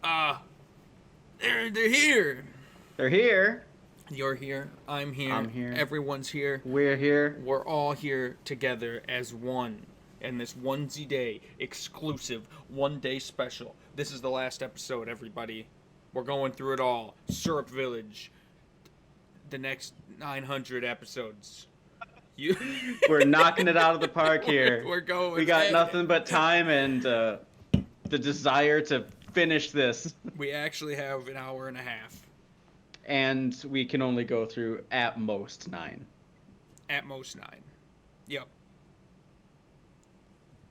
Uh, they're here. They're here. You're here. I'm here. I'm here. Everyone's here. We're here. We're all here together as one. And this onesie day exclusive, 1 day special. This is the last episode, everybody. We're going through it all. Syrup Village. The next 900 episodes. We're knocking it out of the park here. We're going. We got nothing but time and the desire to finish this. We actually have an hour and a half. And we can only go through at most 9. At most 9. Yep.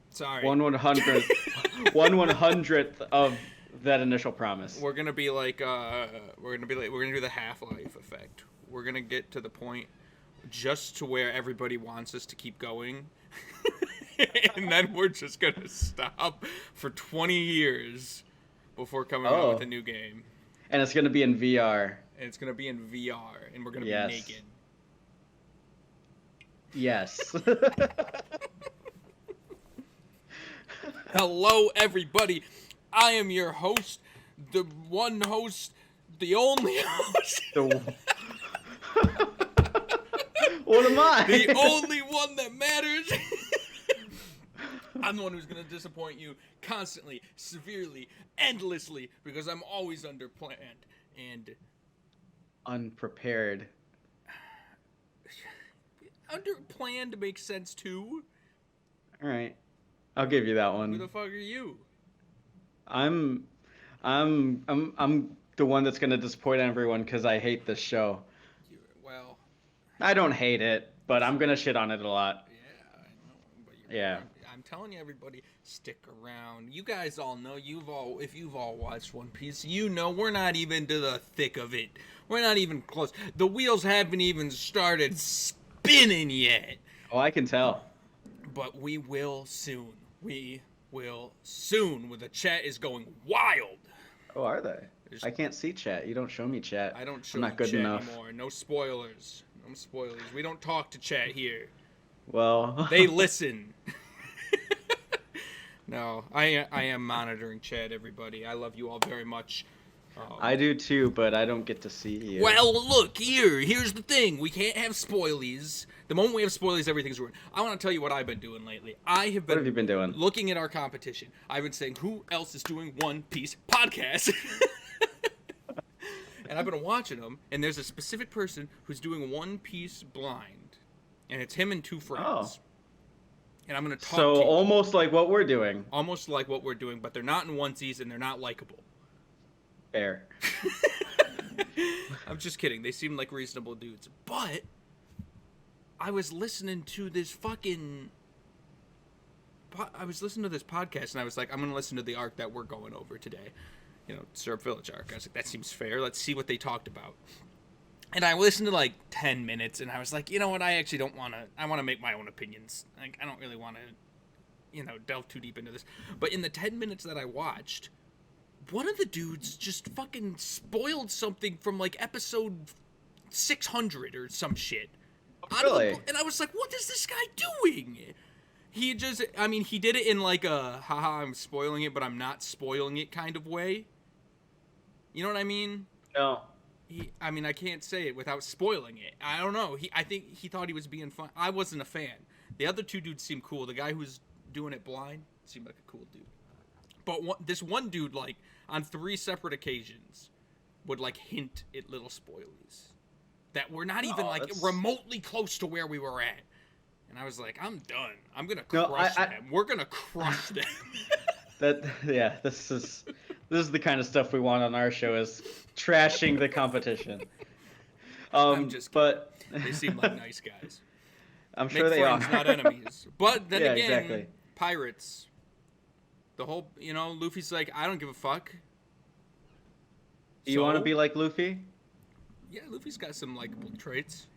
Sorry. 1/100th of that initial promise. We're gonna be like we're gonna do the Half-Life effect. We're gonna get to the point just to where everybody wants us to keep going, and then we're just gonna stop for 20 years before coming out with a new game. And it's gonna be in VR. And it's gonna be in VR, and we're gonna be naked. Yes. Hello, everybody. I am your host, the one host, the only host. What am I? The only one that matters. I'm the one who's going to disappoint you constantly, severely, endlessly, because I'm always underplanned and unprepared. Underplanned makes sense too. All right. I'll give you that one. Who the fuck are you? I'm the one that's gonna disappoint everyone because I hate this show. Well, I don't hate it, but I'm gonna shit on it a lot. Yeah, I know. But I'm telling you, everybody, stick around. You guys all know. If you've all watched One Piece, you know we're not even to the thick of it. We're not even close. The wheels haven't even started spinning yet. Oh, I can tell. But we will soon. We will soon. Where the chat is going wild. Oh, are they? I can't see chat. You don't show me chat. I don't show I'm not good chat enough anymore. No spoilers. No spoilers. We don't talk to chat here. Well, they listen. No, I am monitoring chat, everybody. I love you all very much. I do too, but I don't get to see you. Well, look, here's the thing. We can't have spoilies. The moment we have spoilies, everything's ruined. I want to tell you what I've been doing lately. What have you been doing? Looking at our competition. I've been saying, who else is doing One Piece podcast? And I've been watching them, and there's a specific person who's doing One Piece blind. And it's him and 2 friends. Oh. And I'm going to talk to you. So almost like what we're doing. Almost like what we're doing, but they're not in onesies, and they're not likable. Fair. I'm just kidding. They seem like reasonable dudes. But I was listening to this podcast, and I was like, I'm going to listen to the arc that we're going over today. Syrup Village arc. I was like, that seems fair. Let's see what they talked about. And I listened to like 10 minutes, and I was like, you know what? I actually don't want to. I want to make my own opinions. Like, I don't really want to, delve too deep into this. But in the 10 minutes that I watched, one of the dudes just fucking spoiled something from like episode 600 or some shit. Really? And I was like, what is this guy doing? He did it in like a, haha, I'm spoiling it, but I'm not spoiling it kind of way. You know what I mean? No. I can't say it without spoiling it. I don't know. I think he thought he was being fun. I wasn't a fan. The other 2 dudes seemed cool. The guy who was doing it blind seemed like a cool dude. But this one dude, like, on 3 separate occasions, would, like, hint at little spoilies that were not even, remotely close to where we were at. And I was like, I'm done. I'm going to crush them. We're going to crush them. This is the kind of stuff we want on our show, is trashing the competition. I'm just kidding. But they seem like nice guys. I'm sure they are. Not enemies. But then again, exactly. Pirates. The whole, Luffy's like, I don't give a fuck. Do you want to be like Luffy? Yeah, Luffy's got some likable traits.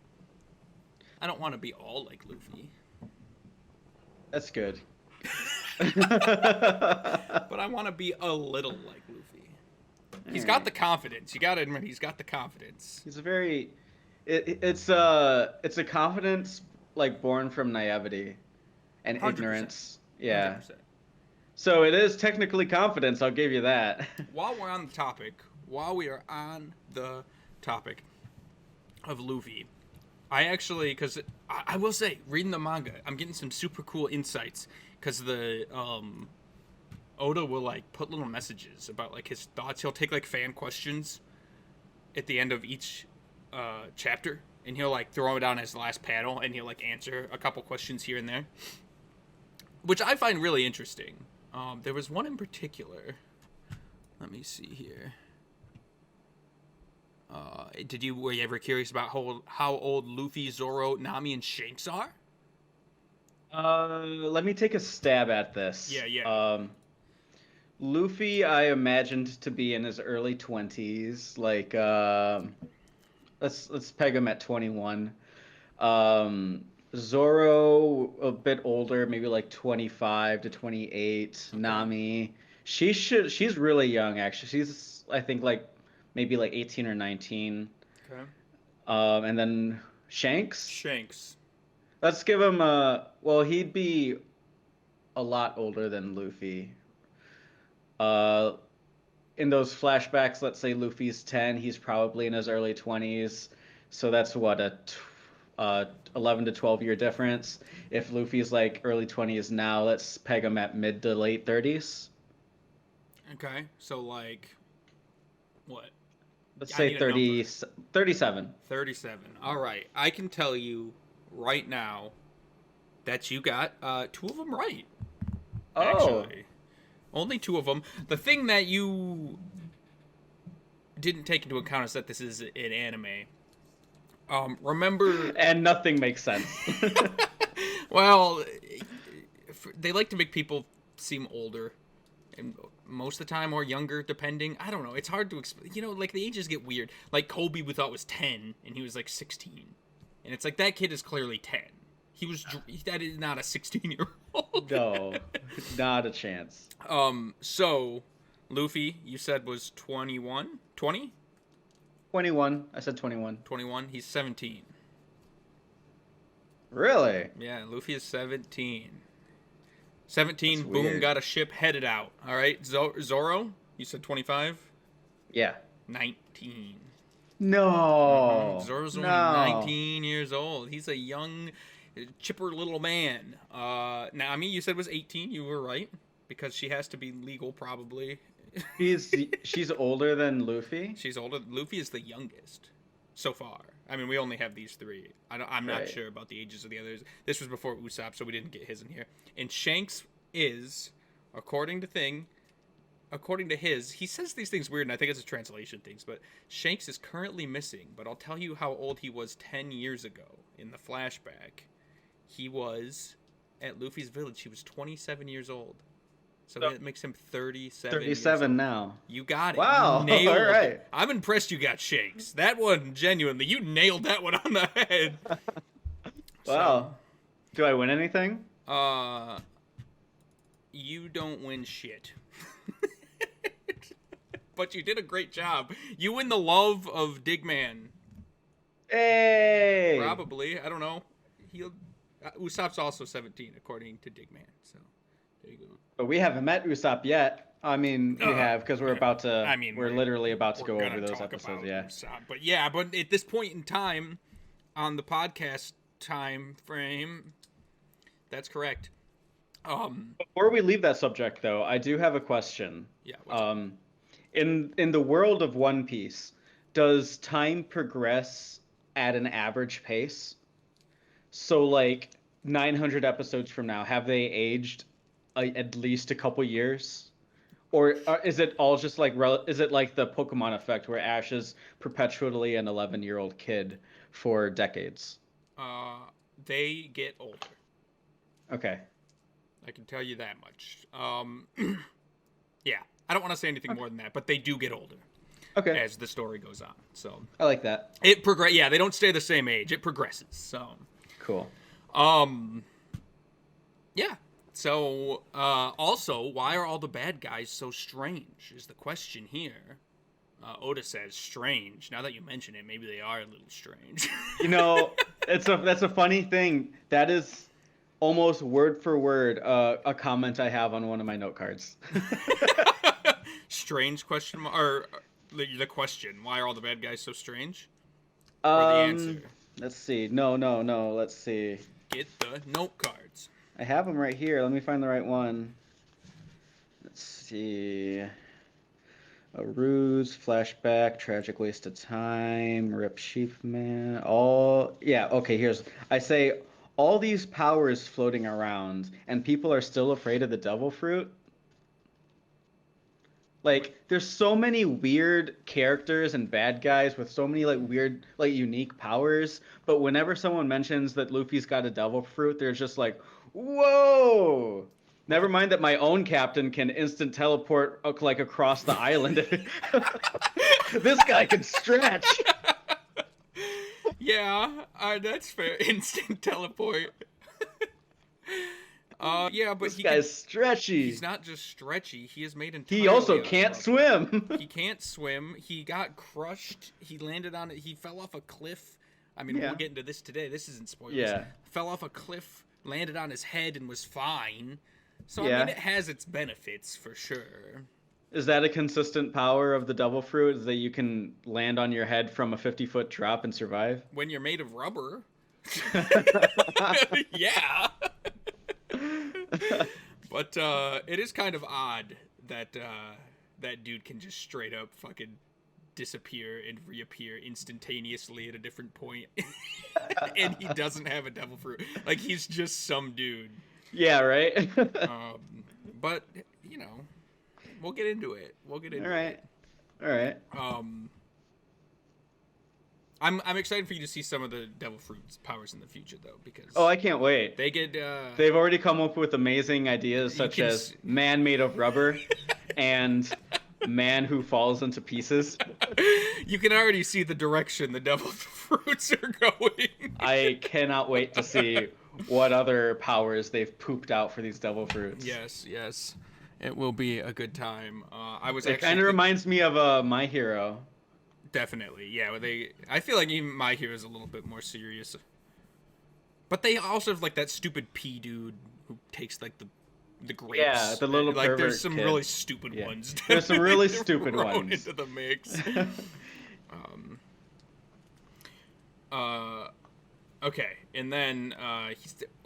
I don't want to be all like Luffy. That's good. But I want to be a little like Luffy. He's got the confidence. You got to admit, he's got the confidence. He's a very... It's a confidence, like, born from naivety and 100%. ignorance. Yeah. 100%. So it is technically confidence, I'll give you that. While we are on the topic of Luffy, I actually, because I will say, reading the manga, I'm getting some super cool insights, because the Oda will like put little messages about like his thoughts. He'll take like fan questions at the end of each chapter, and he'll like throw it down as the last panel, and he'll like answer a couple questions here and there, which I find really interesting. There was one in particular. Let me see here. Were you ever curious about how old Luffy, Zoro, Nami, and Shanks are? Let me take a stab at this. Yeah. Luffy, I imagined to be in his early 20s. Like, let's peg him at 21. Zoro a bit older, maybe like 25 to 28. Okay. Nami, she's really young actually. She's I think like maybe like 18 or 19. Okay. And then Shanks. Shanks. Let's give him well, he'd be a lot older than Luffy. Uh, in those flashbacks, let's say Luffy's 10, he's probably in his early 20s. So that's what 11 to 12 year difference. If Luffy's like early 20s now, let's peg him at mid to late 30s. Okay. So like what? Let's I say need a 30, number. 37. 37. All right. I can tell you right now that you got two of them right. Oh, Actually. Only two of them. The thing that you didn't take into account is that this is an anime. Remember... and nothing makes sense. Well, they like to make people seem older. And most of the time, or younger, depending. I don't know. It's hard to explain. You know, like, the ages get weird. Like, Kobe, we thought was 10, and he was, like, 16. And it's like, that kid is clearly 10. That is not a 16-year-old. No, not a chance. So, Luffy, you said was 21? 20? 21. I said 21. 21? He's 17. Really? Yeah, Luffy is 17. 17, That's boom, weird. got a ship headed out. All right, Zoro, you said 25? Yeah. 19. No. Zoro's only No. 19 years old. He's a young, chipper little man. Nami, you said was 18. You were right, because she has to be legal, probably. She's older than Luffy? She's older. Luffy is the youngest so far. I mean, we only have these three. I'm not Right. sure about the ages of the others. This was before Usopp, so we didn't get his in here. And Shanks is, according to his, he says these things weird, and I think it's a translation things, but Shanks is currently missing, but I'll tell you how old he was 10 years ago in the flashback. He was, at Luffy's village, he was 27 years old. So that makes him 37 years 37 old. now. You got it. Wow. You nailed All right. it. I'm impressed you got Shanks. That one, genuinely, you nailed that one on the head. Wow. Do I win anything? You don't win shit. But you did a great job. You win the love of Digman. Hey! Probably. I don't know. Usopp's also 17, according to Digman. So, there you go. But we haven't met Usopp yet. I mean, we have, because we're about to... I mean, we're literally about to we're go gonna over those talk episodes, about yeah. Usopp. But at this point in time, on the podcast time frame, that's correct. Before we leave that subject, though, I do have a question. Yeah. In the world of One Piece, does time progress at an average pace? So, like, 900 episodes from now, have they aged at least a couple years? Or is it all just like, is it like the Pokemon effect where Ash is perpetually an 11-year-old kid for decades? They get older. Okay. I can tell you that much. Yeah. I don't want to say anything more than that, but they do get older. Okay. As the story goes on. So I like that. Yeah, they don't stay the same age. It progresses. So Cool. yeah. So also, why are all the bad guys so strange is the question here. Oda says strange. Now that you mention it, maybe they are a little strange. You know, that's a funny thing. That is almost word for word a comment I have on one of my note cards. Strange question or the question, why are all the bad guys so strange? Or the um, answer, let's see. No, no, no. Let's see. get the note cards. I have them right here. Let me find the right one. Let's see. A ruse, flashback, tragic waste of time, rip sheep man. All yeah. Okay. Here's I say all these powers floating around, and people are still afraid of the devil fruit. Like, there's so many weird characters and bad guys with so many like weird, like unique powers. But whenever someone mentions that Luffy's got a devil fruit, they're just like, "Whoa!" Never mind that my own captain can instant teleport like across the island. This guy can stretch. Yeah, that's fair. Instant teleport. Yeah, but This guy's he's stretchy. not just stretchy. He is made He entirely also out of can't rubber. swim. He can't swim. He got crushed. He landed on it. He fell off a cliff. I mean, Yeah. we'll get into this today. This isn't spoilers. Yeah. Fell off a cliff, landed on his head, and was fine. So, I Yeah. mean, it has its benefits for sure. Is that a consistent power of the devil fruit? Is that you can land on your head from a 50-foot drop and survive? When you're made of rubber. Yeah. But it is kind of odd that that dude can just straight up fucking disappear and reappear instantaneously at a different point. And he doesn't have a devil fruit. Like, he's just some dude. Yeah, right? But, you know, we'll get into it. We'll get into All right. it. All right. I'm excited for you to see some of the devil fruit's powers in the future, though, because Oh, I can't wait. they get They've already come up with amazing ideas such can as man made of rubber and man who falls into pieces. you can already see the direction the devil fruits are going. I cannot wait to see what other powers they've pooped out for these devil fruits. Yes, yes, it will be a good time. I was It actually kind of reminds me of My Hero. definitely, yeah. I feel like even My Hero is a little bit more serious, but they also have like that stupid pea dude who takes like the grapes. Yeah, the little like pervert there's some kid. really stupid Yeah. ones. There's some really thrown stupid ones. into the mix. Okay, and then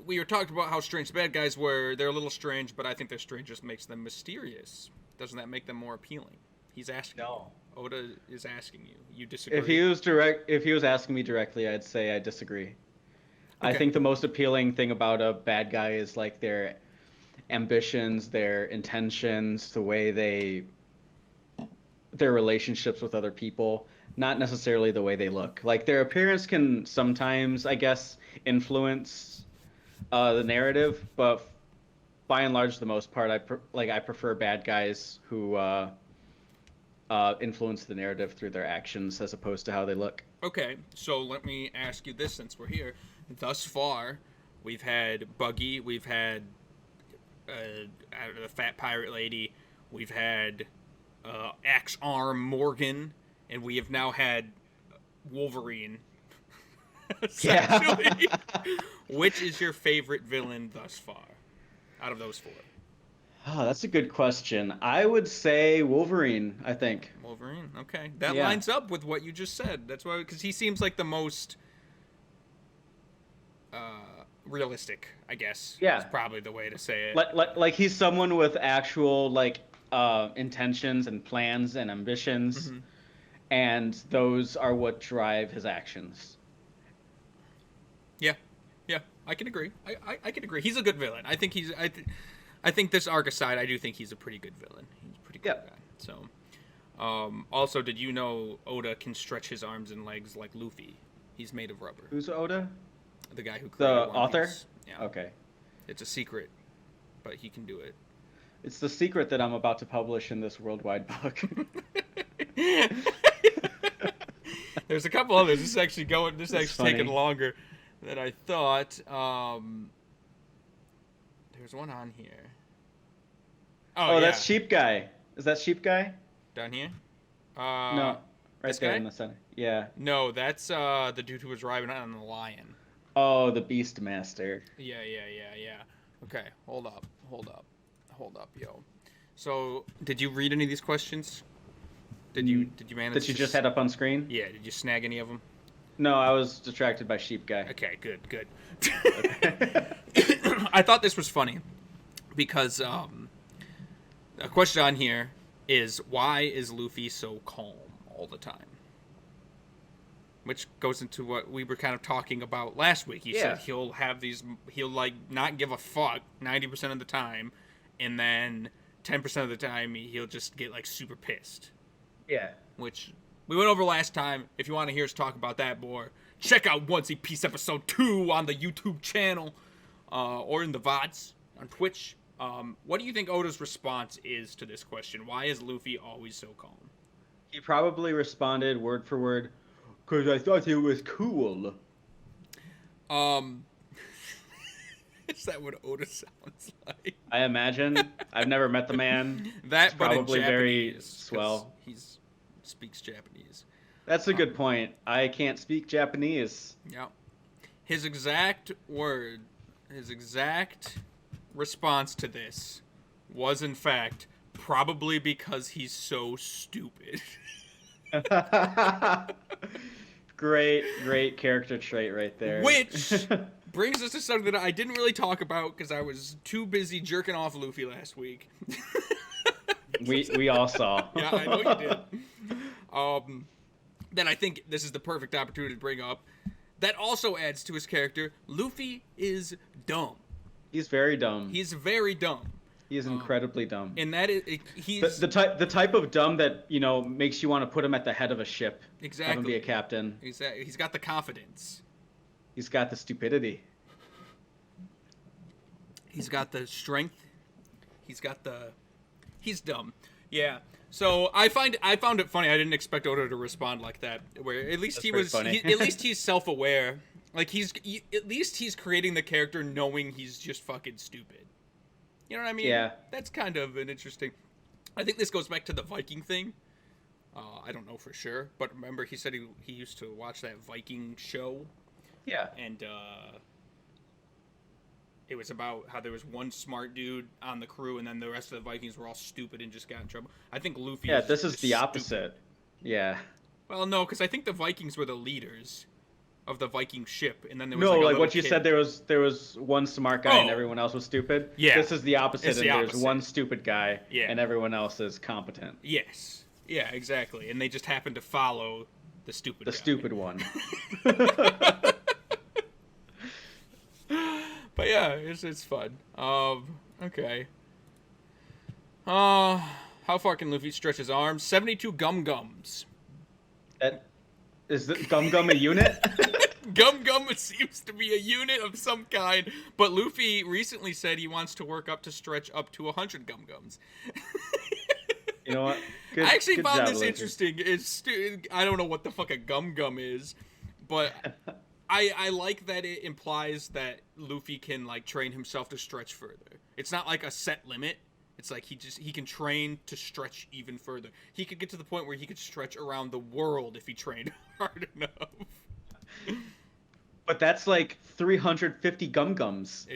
we were talking about how strange the bad guys were. They're a little strange, but I think their strange just makes them mysterious. Doesn't that make them more appealing? He's asking. No. You. Oda is asking you. You disagree? If he was asking me directly, I'd say I disagree. I Okay. think the most appealing thing about a bad guy is like their ambitions, their intentions, the way their relationships with other people, not necessarily the way they look. Like their appearance can sometimes, I guess, influence the narrative, but by and large, the most part, I prefer bad guys who influence the narrative through their actions as opposed to how they look. Okay, so let me ask you this since we're here. Thus far, we've had Buggy, we've had the fat pirate lady, we've had Axe Arm Morgan, and we have now had Wolverine. Essentially. Yeah. Which is your favorite villain thus far out of those four? Oh, that's a good question. I would say Wolverine, I think. Wolverine. Okay, that Yeah. lines up with what you just said. That's why, because he seems like the most realistic, I guess. Yeah. Is probably the way to say it. Like he's someone with actual like intentions and plans and ambitions, Mhm. and those are what drive his actions. Yeah, yeah, I can agree. I can agree. He's a good villain. I think I think this arc aside, I do think he's a pretty good villain. He's a pretty good Yep. guy. So, also, did you know Oda can stretch his arms and legs like Luffy? He's made of rubber. Who's Oda? The guy who The created One author? Piece. Yeah. Okay. It's a secret, but he can do it. It's the secret that I'm about to publish in this worldwide book. There's a couple others. This is actually It's taking funny. longer than I thought. There's one on here. Oh, yeah. that's Sheep Guy. Is that Sheep Guy? Down here? No, right this there guy? in the center. Yeah. No, that's the dude who was riding on the lion. Oh, the Beastmaster. Yeah. Okay, hold up, yo. So, did you read any of these questions? Did you manage That you to? just had up on screen? Yeah, did you snag any of them? No, I was distracted by Sheep Guy. Okay, good. Okay. I thought this was funny because a question on here is why is Luffy so calm all the time? Which goes into what we were kind of talking about last week. He said he'll like not give a fuck 90% of the time, and then 10% of the time he'll just get like super pissed. Yeah. Which we went over last time. If you want to hear us talk about that more, check out One Piece episode 2 on the YouTube channel or in the VODs on Twitch. What do you think Oda's response is to this question? Why is Luffy always so calm? He probably responded word for word, "'Cause I thought it was cool." Is that what Oda sounds like? I imagine. I've never met the man. That, It's but probably in very Japanese, swell. He speaks Japanese. That's a good point. I can't speak Japanese. Yeah. His exact response to this was, in fact, probably because he's so stupid. Great character trait right there. Which brings us to something that I didn't really talk about because I was too busy jerking off Luffy last week. we all saw. Yeah, I know you did. Then I think this is the perfect opportunity to bring up. That also adds to his character. Luffy is dumb. He's very dumb. He's very dumb. He is incredibly dumb. And that is he's the type of dumb that makes you want to put him at the head of a ship. Exactly. Have him be a captain. Exactly. He's got the confidence. He's got the stupidity. He's got the strength. He's dumb. Yeah. So I found it funny. I didn't expect Oda to respond like that. Where at least at least he's self-aware. Like at least he's creating the character knowing he's just fucking stupid. You know what I mean? Yeah. That's kind of an interesting. I think this goes back to the Viking thing. I don't know for sure, but remember he said he used to watch that Viking show. Yeah. And it was about how there was one smart dude on the crew, and then the rest of the Vikings were all stupid and just got in trouble. I think Luffy. Yeah, this is the opposite. Stupid. Yeah. Well, no, because I think the Vikings were the leaders of the Viking ship, and then there No, was like what you said. There was one smart guy and everyone else was stupid. Yeah. This is the opposite. It's the There's opposite. one stupid guy. And everyone else is competent. Yes. Yeah, exactly. And they just happen to follow the stupid guy. Stupid one. But yeah, it's fun. Okay. How far can Luffy stretch his arms? 72 gum-gums. Is the Gum a unit? Gum seems to be a unit of some kind, but Luffy recently said he wants to work up to stretch up to 100 gum-gums. You know what? I actually found job, this Luffy. interesting. I don't know what the fuck a gum is, but I like that it implies that Luffy can like train himself to stretch further. It's not like a set limit. It's like he can train to stretch even further. He could get to the point where he could stretch around the world if he trained hard enough. But that's like 350 gum-gums.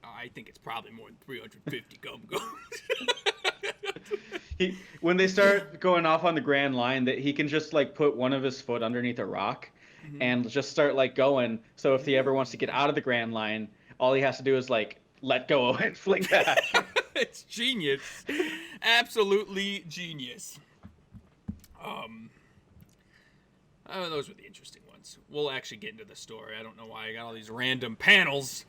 I think it's probably more than 350 gum-gums. When they start going off on the Grand Line, that he can just like put one of his foot underneath a rock and just start like going. So if he ever wants to get out of the Grand Line, all he has to do is like let go and fling back. It's genius. Absolutely genius. Those were the interesting ones. We'll actually get into the story. I don't know why I got all these random panels,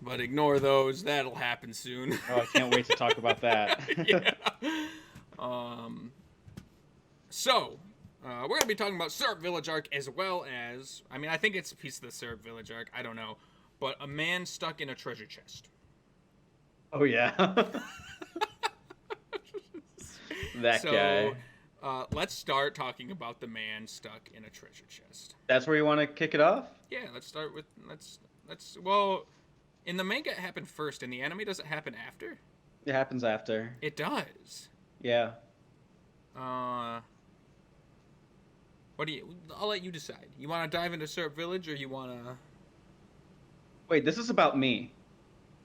but ignore those. That'll happen soon. Oh, I can't wait to talk about that. Yeah. So, we're going to be talking about Syrup Village arc as well as, I think it's a piece of the Syrup Village arc, I don't know, but a man stuck in a treasure chest. Oh, yeah. That guy. Let's start talking about the man stuck in a treasure chest. That's where you want to kick it off? Yeah, let's start with, well, in the manga it happened first. In the anime, does it happen after? It happens after. It does. Yeah. I'll let you decide. You want to dive into Syrup Village or you want to... Wait, this is about me.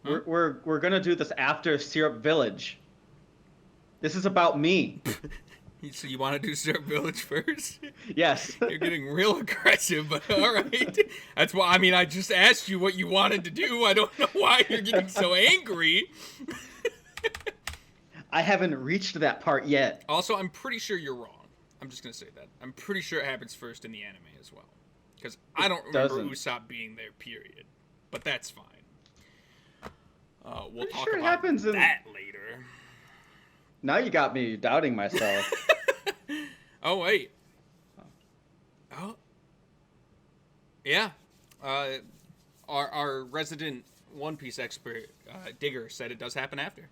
Huh? We're gonna do this after Syrup Village. This is about me. So you want to do Syrup Village first? Yes. You're getting real aggressive, but all right. That's why. I mean, I just asked you what you wanted to do. I don't know why you're getting so angry. I haven't reached that part yet. Also, I'm pretty sure you're wrong. I'm just gonna say that. I'm pretty sure it happens first in the anime as well, because I don't remember Doesn't. Usopp being there. Period. But that's fine. We'll Pretty talk sure it about happens in. that later. Now you got me doubting myself. Oh wait. Oh. Yeah. Our resident One Piece expert, Digger, said it does happen after.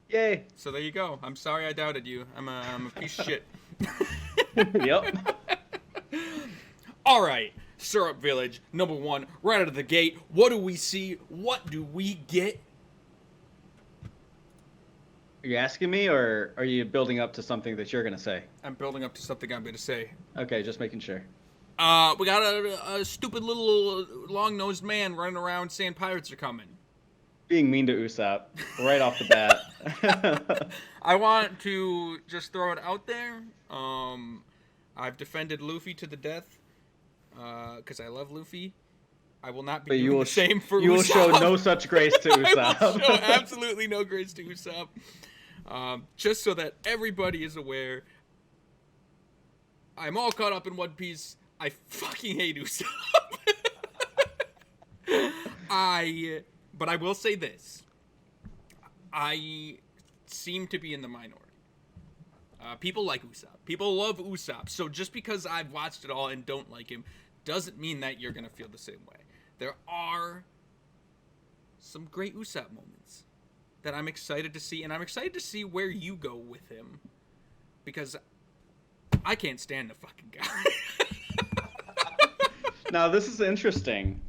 Yay. So there you go. I'm sorry I doubted you. I'm a piece of shit. Yep. All right. Syrup Village, number 1, right out of the gate. What do we see? What do we get? Are you asking me, or are you building up to something that you're gonna say? I'm building up to something I'm going to say. Okay, just making sure. We got a stupid little long-nosed man running around saying pirates are coming. Being mean to Usopp right off the bat. I want to just throw it out there. I've defended Luffy to the death because I love Luffy. I will not be But doing the same for Usopp. You will show no such grace to Usopp. I will show absolutely no grace to Usopp. Just so that everybody is aware, I'm all caught up in One Piece. I fucking hate Usopp. But I will say this. I seem to be in the minority. People like Usopp. People love Usopp. So just because I've watched it all and don't like him doesn't mean that you're going to feel the same way. There are some great Usopp moments that I'm excited to see, and I'm excited to see where you go with him, because I can't stand the fucking guy. Now, this is interesting,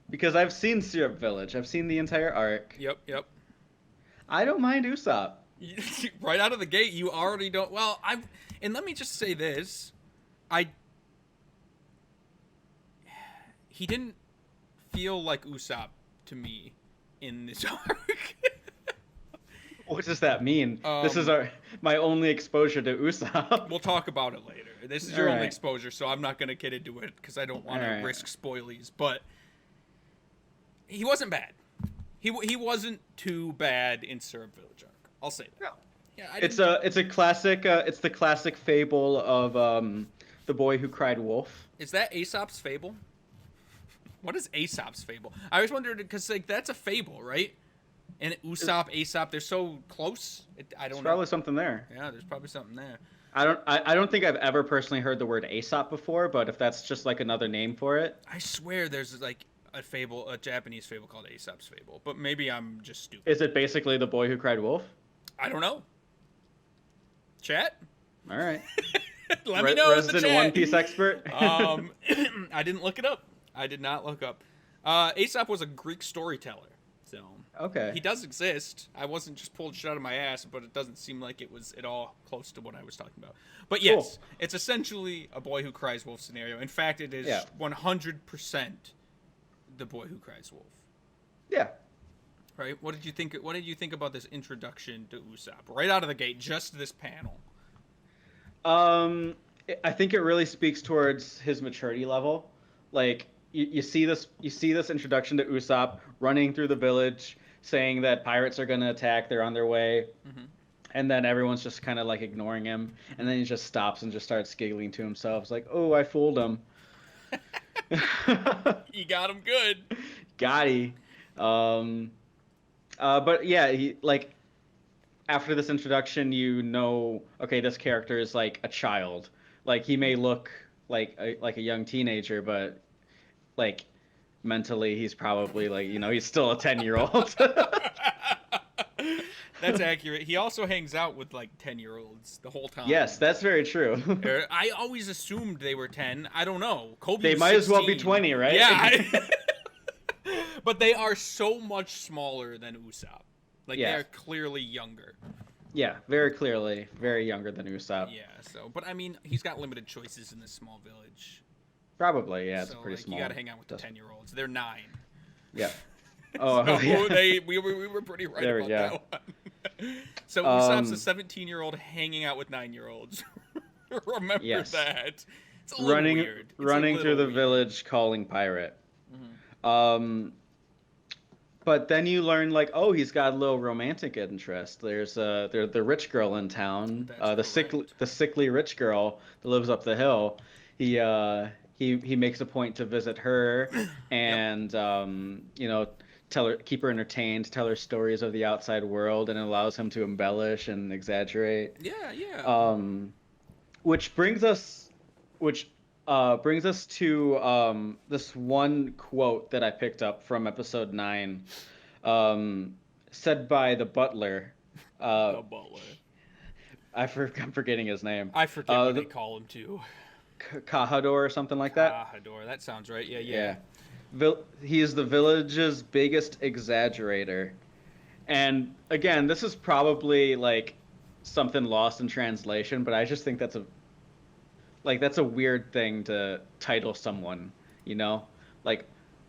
because I've seen Syrup Village. I've seen the entire arc. Yep. I don't mind Usopp. Right out of the gate, you already don't. Well, and let me just say this. He didn't feel like Usopp to me in this arc. What does that mean? This is my only exposure to Usopp. We'll talk about it later. This is your All only right. exposure, so I'm not going to get into it because I don't want to All right. risk spoilies. But he wasn't bad. He wasn't too bad in Syrup Village arc. I'll say that. Yeah. Yeah, It's a classic. It's the classic fable of the boy who cried wolf. Is that Aesop's fable? What is Aesop's fable? I always wondered because like that's a fable, right? And Aesop, they're so close. I don't There's know. probably something there. Yeah, there's probably something there. I don't think I've ever personally heard the word Aesop before, but if that's just like another name for it. I swear there's like a Japanese fable called Aesop's Fable, but maybe I'm just stupid. Is it basically the boy who cried wolf? I don't know. Chat? All right. Let me know in the Resident chat. One Piece expert. I didn't look it up. I did not look up. Aesop was a Greek storyteller, so Okay. he does exist. I wasn't just pulled shit out of my ass, but it doesn't seem like it was at all close to what I was talking about. But yes, Cool. It's essentially a boy who cries wolf scenario. In fact, it is Yeah. 100% the boy who cries wolf. Yeah. Right? What did you think? What did you think about this introduction to Usopp right out of the gate? Just this panel. I think it really speaks towards his maturity level. Like you see this introduction to Usopp running through the village, saying that pirates are gonna attack. They're on their way. Mm-hmm. And then everyone's just kind of like ignoring him, and then he just stops and just starts giggling to himself. It's like, oh, I fooled him. You got him good. Got he. But yeah, he like after this introduction, you know, okay, this character is like a child. Like he may look like a young teenager, but like mentally, he's probably like he's still a 10-year-old. That's accurate. He also hangs out with like 10-year-olds the whole time. Yes, that's very true. I always assumed they were 10. I don't know. Kobe. They might as well be 20, right? Yeah. But they are so much smaller than Usopp. Like Yeah. they are clearly younger. Yeah, very clearly, very younger than Usopp. Yeah. So, but I mean, he's got limited choices in this small village. Probably, yeah, it's so, pretty like, small. You got to hang out with the 10-year-olds. They're 9. Yeah. Oh, So yeah. we were pretty right There we about go. that one. So Usopp's a Um, 17-year-old hanging out with 9-year-olds. Remember yes. that. It's a little Running weird. It's a running through little the weird. village calling pirate. Hmm. Um, but then you learn like, oh, he's got a little romantic interest. There's the rich girl in town, That's correct. the sickly rich girl that lives up the hill. He uh he makes a point to visit her Yep. and tell her, keep her entertained, tell her stories of the outside world, and it allows him to embellish and exaggerate. Yeah, yeah. Um, which brings us which brings us to this one quote that I picked up from episode 9, um, said by the butler. Uh, The butler. I'm forgetting his name. I forget what they call him too. Cahador or something like that. Cahador. That sounds right. Yeah, yeah. Yeah. He is the village's biggest exaggerator. And again, this is probably like something lost in translation, but I just think that's a weird thing to title someone, you know? Like,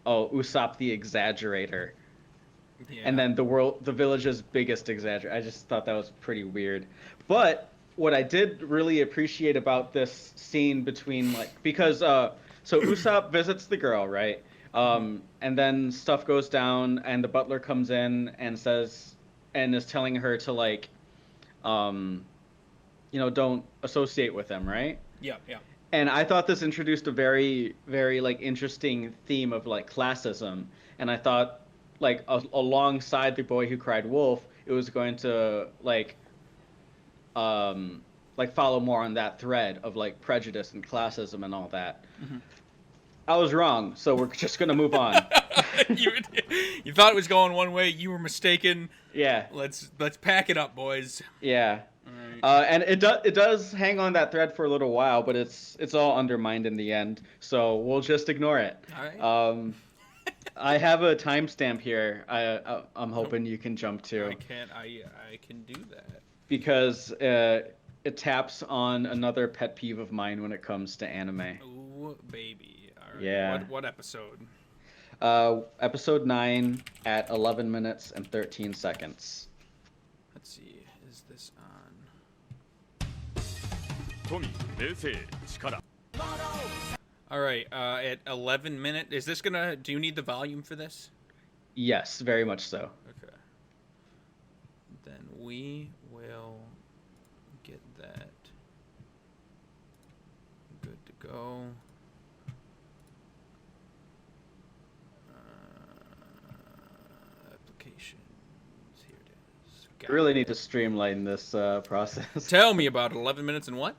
oh, Usopp the exaggerator. And Yeah. then the village's biggest exaggerator. I just thought that was pretty weird. But what I did really appreciate about this scene between like because so Usopp visits the girl, right? Hmm. And then stuff goes down and the butler comes in and says and is telling her to like um don't associate with them, right? Yeah, yeah. And I thought this introduced a very, very like interesting theme of like classism. And I thought like alongside the boy who cried wolf, it was going to um like follow more on that thread of like prejudice and classism and all that. Hmm. I was wrong, so we're just gonna move on. you you thought it was going one way. You were mistaken. Yeah, Let's pack it up, boys. yeah. All right. And it does hang on that thread for a little while, but it's all undermined in the end. So we'll just ignore it. All right. Um, I have a timestamp here. I'm Oh, hoping you can jump I to can't. I can do that. because it taps on another pet peeve of mine when it comes to anime. Ooh, baby. All right. Yeah. What episode? Episode 9 at 11 minutes and 13 seconds. Let's see. Is this on? 富名声力 All right. At 11 minute. Is this gonna? Do you need the volume for this? Yes, very much so. Okay. Then we will get that good to go. Applications. Here it is. We really need to streamline this process. Tell me about it. 11 minutes and what?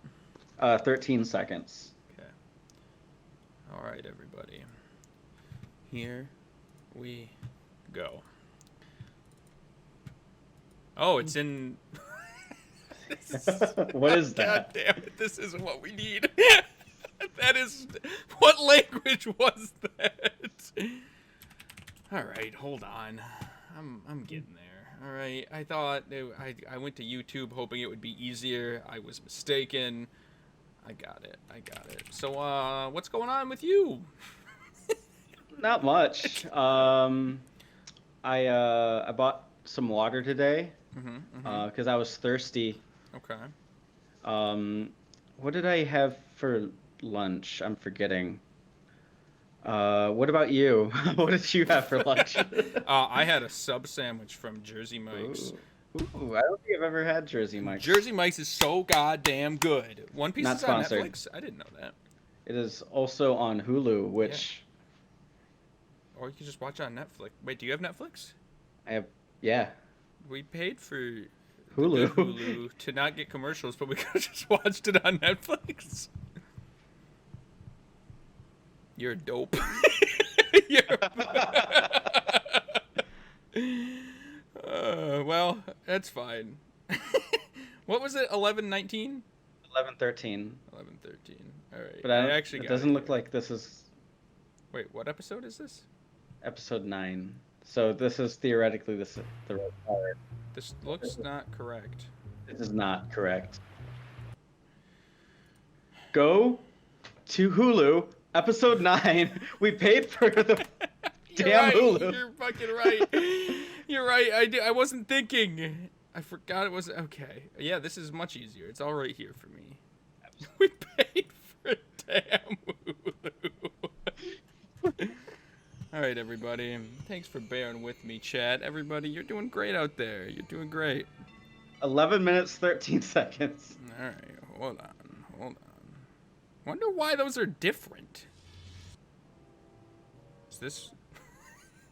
13 seconds. Okay. All right, everybody. Here we go. Oh, it's in. What is God that? damn it! This isn't what we need. That is. What language was that? All right, hold on. I'm getting there. All right, I thought I went to YouTube hoping it would be easier. I was mistaken. I got it. So, what's going on with you? Not much. I bought some water today Mm-hmm. because I was thirsty. Okay. What did I have for lunch? I'm forgetting. What about you? What did you have for lunch? I had a sub sandwich from Jersey Mike's. Ooh. Ooh, I don't think I've ever had Jersey Mike's. Jersey Mike's is so goddamn good. One Piece Not is on sponsored. Netflix. I didn't know that. It is also on Hulu, which Or you can just watch it on Netflix. Wait, do you have Netflix? I have. Yeah, We paid for the Hulu. good Hulu to not get commercials, but we could have just watched it on Netflix. You're dope. You're... well, that's fine. What was it? 11:19? 11:13. 11:13. All right. But I actually it got doesn't look here. like this is Wait, what episode is this? episode 9. So this is theoretically the right part. This looks not correct. This is not correct. Go to Hulu, episode 9. We paid for the Damn right. Hulu. You're fucking right. You're right. I wasn't thinking. I forgot it was okay. Yeah, this is much easier. It's all right here for me. We paid for damn Hulu. All right, everybody. Thanks for bearing with me, chat. Everybody, you're doing great out there. You're doing great. 11 minutes, 13 seconds. All right, hold on. Wonder why those are different. Is this?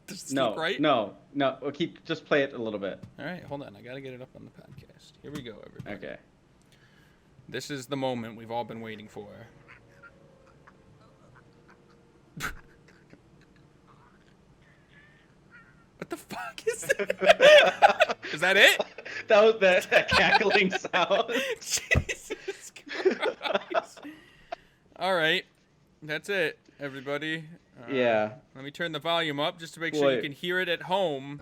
Does this look right? No. We'll just play it a little bit. All right, hold on. I gotta get it up on the podcast. Here we go, everybody. Okay. This is the moment we've all been waiting for. What the fuck is that? Is that it? That was that cackling sound. Jesus Christ. All right. That's it, everybody. Yeah. Let me turn the volume up just to make sure you can hear it at home.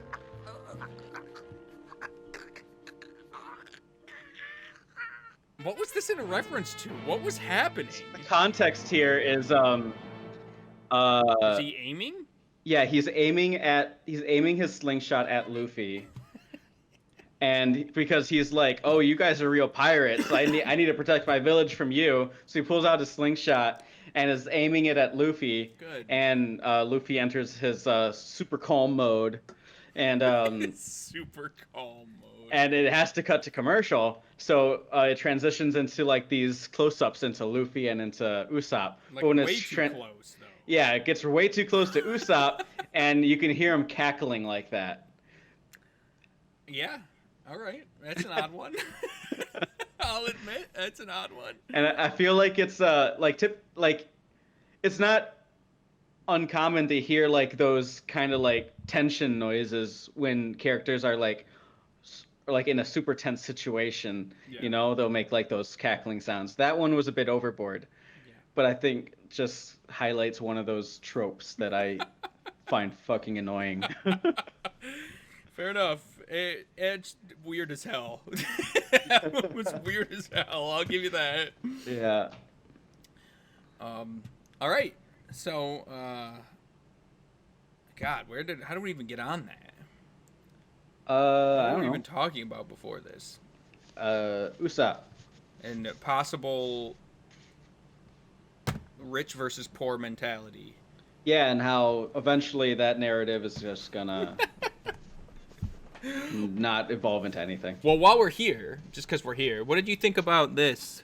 What was this in reference to? What was happening? The context here is Is he aiming? yeah, he's aiming his slingshot at Luffy. And because he's like, "Oh, you guys are real pirates. I need to protect my village from you." So he pulls out his slingshot and is aiming it at Luffy. Good. And Luffy enters his super calm mode, and super calm mode. and it has to cut to commercial. So it transitions into like these close-ups into Luffy and into Usopp. Like but when way it's too close, though. yeah, it gets way too close to Usopp, and you can hear him cackling like that. Yeah. All right. That's an odd one. I'll admit that's an odd one. And I feel like it's it's not uncommon to hear like those kind of like tension noises when characters are like in a super tense situation. Yeah. You know, they'll make like those cackling sounds. That one was a bit overboard. Yeah. But I think just highlights one of those tropes that I find fucking annoying. Fair enough. It's weird as hell. That one was weird as hell. I'll give you that. Yeah. All right. So, God, how do we even get on that? I What don't were we know. even talking about before this? Usopp. And possible rich versus poor mentality. Yeah, and how eventually that narrative is just gonna not evolve into anything. Well, while we're here, just because we're here, what did you think about this?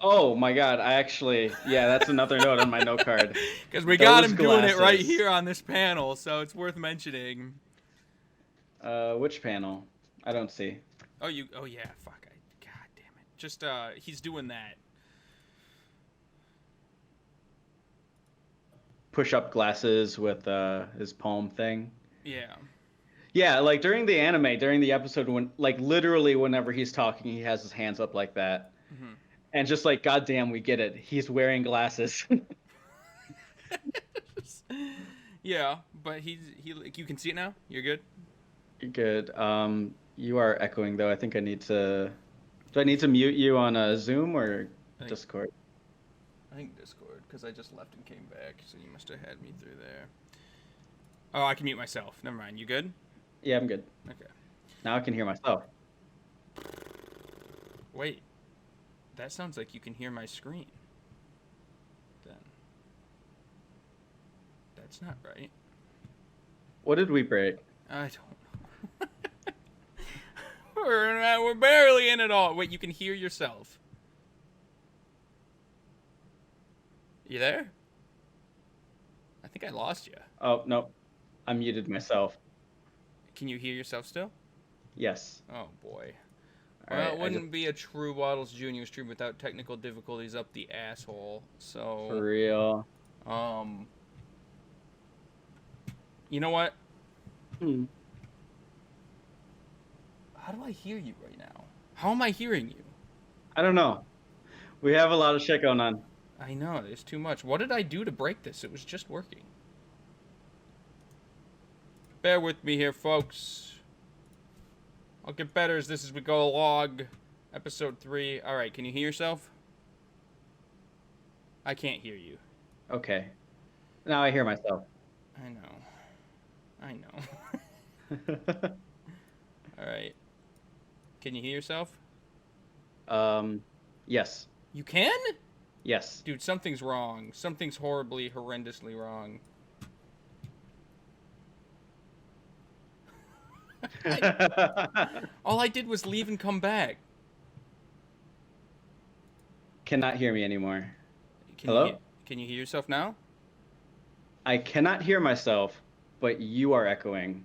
Oh my god, that's another note on my note card. Because we got Those him doing it right glasses. here on this panel, so it's worth mentioning. Which panel? I don't see. Oh yeah, fuck. God damn it. Just, he's doing that. Push-up glasses with his palm thing. Yeah. Yeah, like during the episode when like literally whenever he's talking, he has his hands up like that. Mm-hmm. And just like, goddamn, we get it. He's wearing glasses. Yeah, but you can see it now? You're good? Good. You are echoing though. I think I need to. Do I need to mute you on Zoom or Discord? I think Discord, because I just left and came back, so you must have had me through there. Oh, I can mute myself. Never mind. You good? Yeah, I'm good. Okay. Now I can hear myself. Wait. That sounds like you can hear my screen. Then. That's not right. What did we break? I don't know. We're barely in it all. Wait, you can hear yourself. You there? I think I lost you. Oh, no. I muted myself. Can you hear yourself still? Yes. Oh, boy. All Well, right, it wouldn't be a true Waddles Jr. stream without technical difficulties up the asshole. So, For real. you know what? Hmm. How do I hear you right now? How am I hearing you? I don't know. We have a lot of shit going on. I know, there's too much. What did I do to break this? It was just working. Bear with me here, folks. I'll get better as we go along. Episode 3. Alright, can you hear yourself? I can't hear you. Okay. Now I hear myself. I know. I know. All right. Can you hear yourself? um, yes, You can? yes. Dude, something's wrong. Something's horribly, horrendously wrong. All I did was leave and come back. Cannot hear me anymore. Can you Hello? can you hear yourself now? I cannot hear myself, but you are echoing.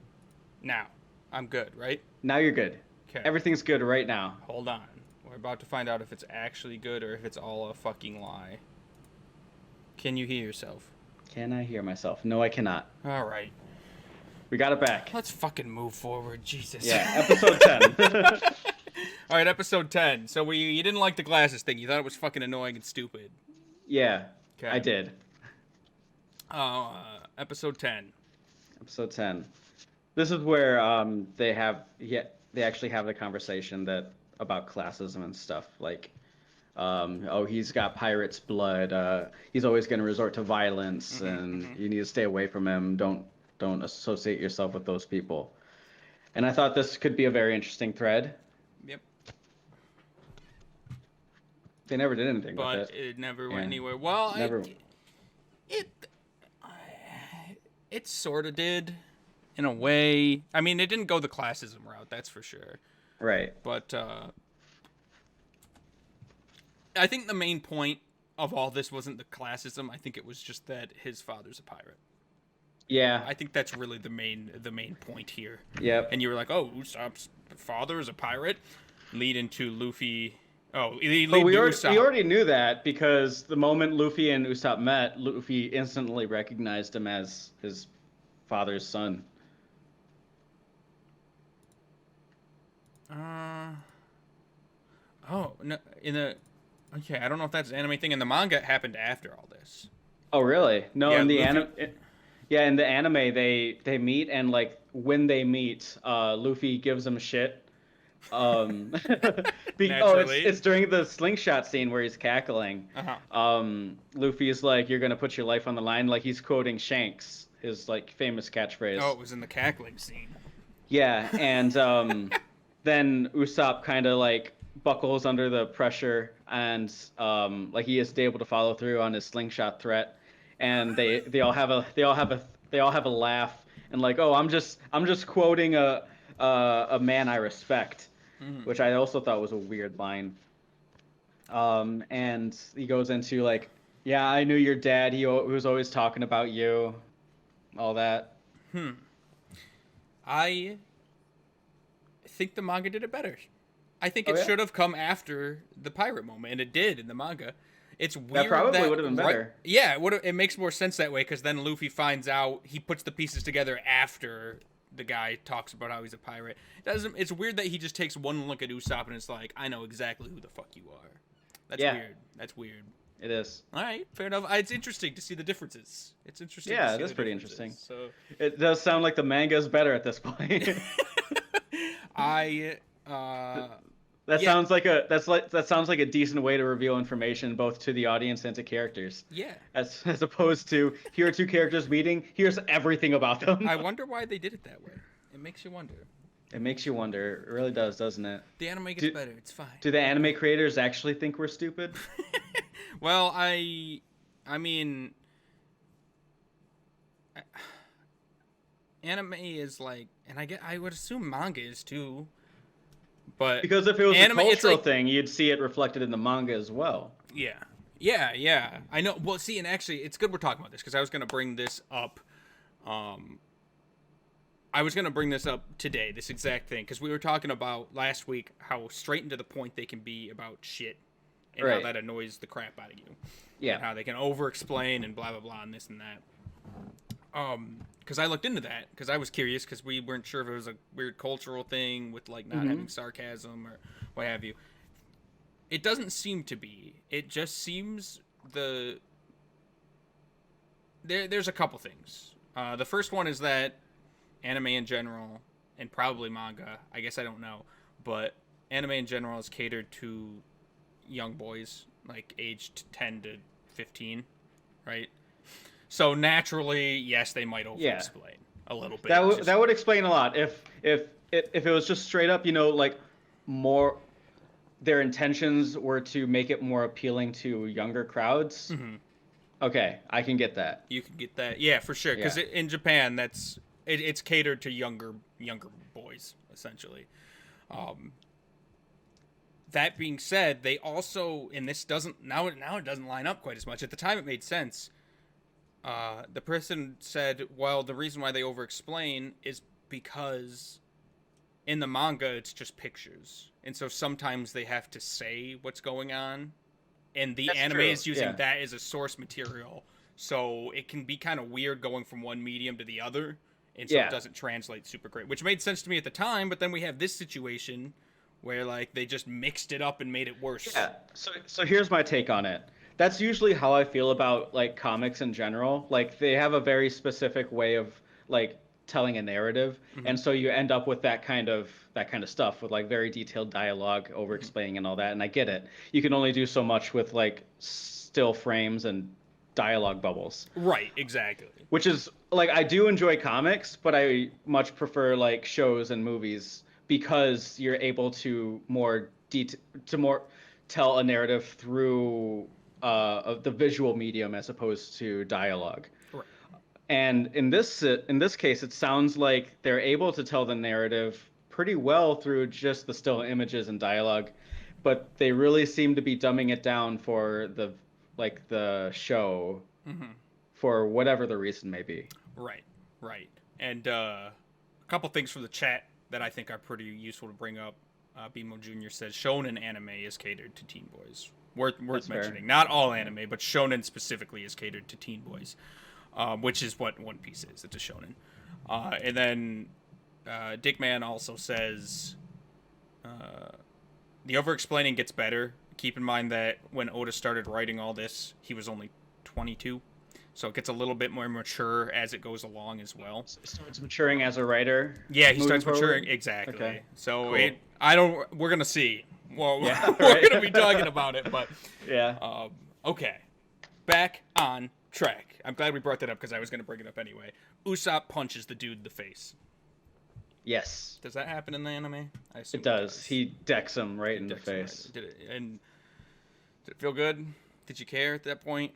Now. I'm good, right? Now you're good. Okay. Everything's good right now. Hold on. We're about to find out if it's actually good or if it's all a fucking lie. Can you hear yourself? Can I hear myself? No, I cannot. All right. We got it back. Let's fucking move forward, Jesus. Yeah, episode 10. All right, episode 10. So you didn't like the glasses thing. You thought it was fucking annoying and stupid. Yeah, Okay. I did. Episode 10. Episode 10. This is where they actually have the conversation that about classism and stuff like oh, he's got pirate's blood, he's always going to resort to violence, and you need to stay away from him. Don't associate yourself with those people. And I thought this could be a very interesting thread. Yep. They never did anything But with it. it never went Yeah. anywhere. Well, Never. it sort of did, in a way. I mean, it didn't go the classism route, that's for sure. Right. But I think the main point of all this wasn't the classism. I think it was just that his father's a pirate. Yeah. I think that's really the main point here. Yep. And you were like, oh, Usopp's father is a pirate, lead into Luffy. Oh, lead But we to already, Usopp. we already knew that because the moment Luffy and Usopp met, Luffy instantly recognized him as his father's son. Oh, no, okay, I don't know if that's an anime thing. In the manga, it happened after all this. Oh, really? No, Yeah, in the Luffy- yeah, in the anime they meet, and like when they meet, Luffy gives him shit. Naturally. It's during the slingshot scene where he's cackling. Uh-huh. Luffy's like, "You're gonna put your life on the line," like he's quoting Shanks, his like famous catchphrase. Oh, it was in the cackling scene. Yeah, and then Usopp kind of like buckles under the pressure, and like he is able to follow through on his slingshot threat, and they all have a laugh, and like, oh, I'm just quoting a man I respect, which I also thought was a weird line. And he goes into like, yeah, I knew your dad. He was always talking about you, all that. I think the manga did it better. I think it Oh, yeah? should have come after the pirate moment, and it did in the manga. It's weird That probably would have been better. Yeah, it makes more sense that way because then Luffy finds out, he puts the pieces together after the guy talks about how he's a pirate. It's weird that he just takes one look at Usopp and it's like, I know exactly who the fuck you are. That's Yeah. weird. That's weird. It is. All right, fair enough. It's interesting to see the differences. It's interesting. Yeah, to see that's the pretty differences. interesting. So It does sound like the manga is better at this point. I That Yeah. sounds like a decent way to reveal information both to the audience and to characters. yeah. As opposed to, here are two characters meeting, here's everything about them. I wonder why they did it that way. It makes you wonder. It makes you wonder. It really does, doesn't it? The anime gets Do- better. It's fine. Do the anime creators actually think we're stupid? Well, I mean, anime is like, and I would assume manga is too, but Because if it was Anime- a it's cultural like- thing, you'd see it reflected in the manga as well. yeah. I know. Well, see, and actually, it's good we're talking about this because I was gonna bring this up. I was gonna bring this up today, this exact thing, because we were talking about last week how straight and to the point they can be about shit, and how Right. that annoys the crap out of you. Yeah. And how they can over-explain and blah blah blah and this and that. Because I looked into that because I was curious because we weren't sure if it was a weird cultural thing with like not having sarcasm or what have you. It doesn't seem to be. It just seems there's a couple things. The first one is that anime in general, and probably manga, I guess I don't know, but anime in general is catered to young boys, like aged 10 to 15, right? So naturally, yes, they might Yeah. over-explain a little bit. That would explain a lot if it was just straight up, like more their intentions were to make it more appealing to younger crowds. Mhm. Okay, I can get that. You could get that, yeah, for sure. Because Yeah. in Japan, it's catered to younger boys essentially. That being said, they also, and this doesn't now it doesn't line up quite as much. At the time, it made sense. The person said, well, the reason why they over-explain is because in the manga it's just pictures, and so sometimes they have to say what's going on, and the That's anime true, is using yeah. that as a source material, so it can be kind of weird going from one medium to the other, and so Yeah. it doesn't translate super great, which made sense to me at the time. But then we have this situation where like they just mixed it up and made it worse. Yeah. So here's my take on it. That's usually how I feel about like comics in general. Like they have a very specific way of like telling a narrative, and so you end up with that kind of stuff with like very detailed dialogue, over explaining and all that. And I get it. You can only do so much with like still frames and dialogue bubbles. Right, exactly. Which is like I do enjoy comics, but I much prefer like shows and movies because you're able to more tell a narrative through of the visual medium as opposed to dialogue. Right. And in this case, it sounds like they're able to tell the narrative pretty well through just the still images and dialogue, but they really seem to be dumbing it down for the show for whatever the reason may be. Right, right. And a couple things from the chat that I think are pretty useful to bring up. Bimo Jr. says shonen anime is catered to teen boys. Worth That's fair. mentioning. Not all anime, but shonen specifically is catered to teen boys, which is what One Piece is. It's a shonen. And then Dickman also says the over-explaining gets better. Keep in mind that when Oda started writing all this, he was only 22. So it gets a little bit more mature as it goes along as well. So it's maturing as a writer. Yeah, he moving starts forward? maturing. Exactly. Okay. So Cool. we're going to see. Well, Yeah, we're right. going to be talking about it, but Yeah. okay. Back on track. I'm glad we brought that up because I was going to bring it up anyway. Usopp punches the dude in the face. Yes. Does that happen in the anime? I assume It does. He decks him right in the Decks him right. face. Did it feel good? Did you care at that point?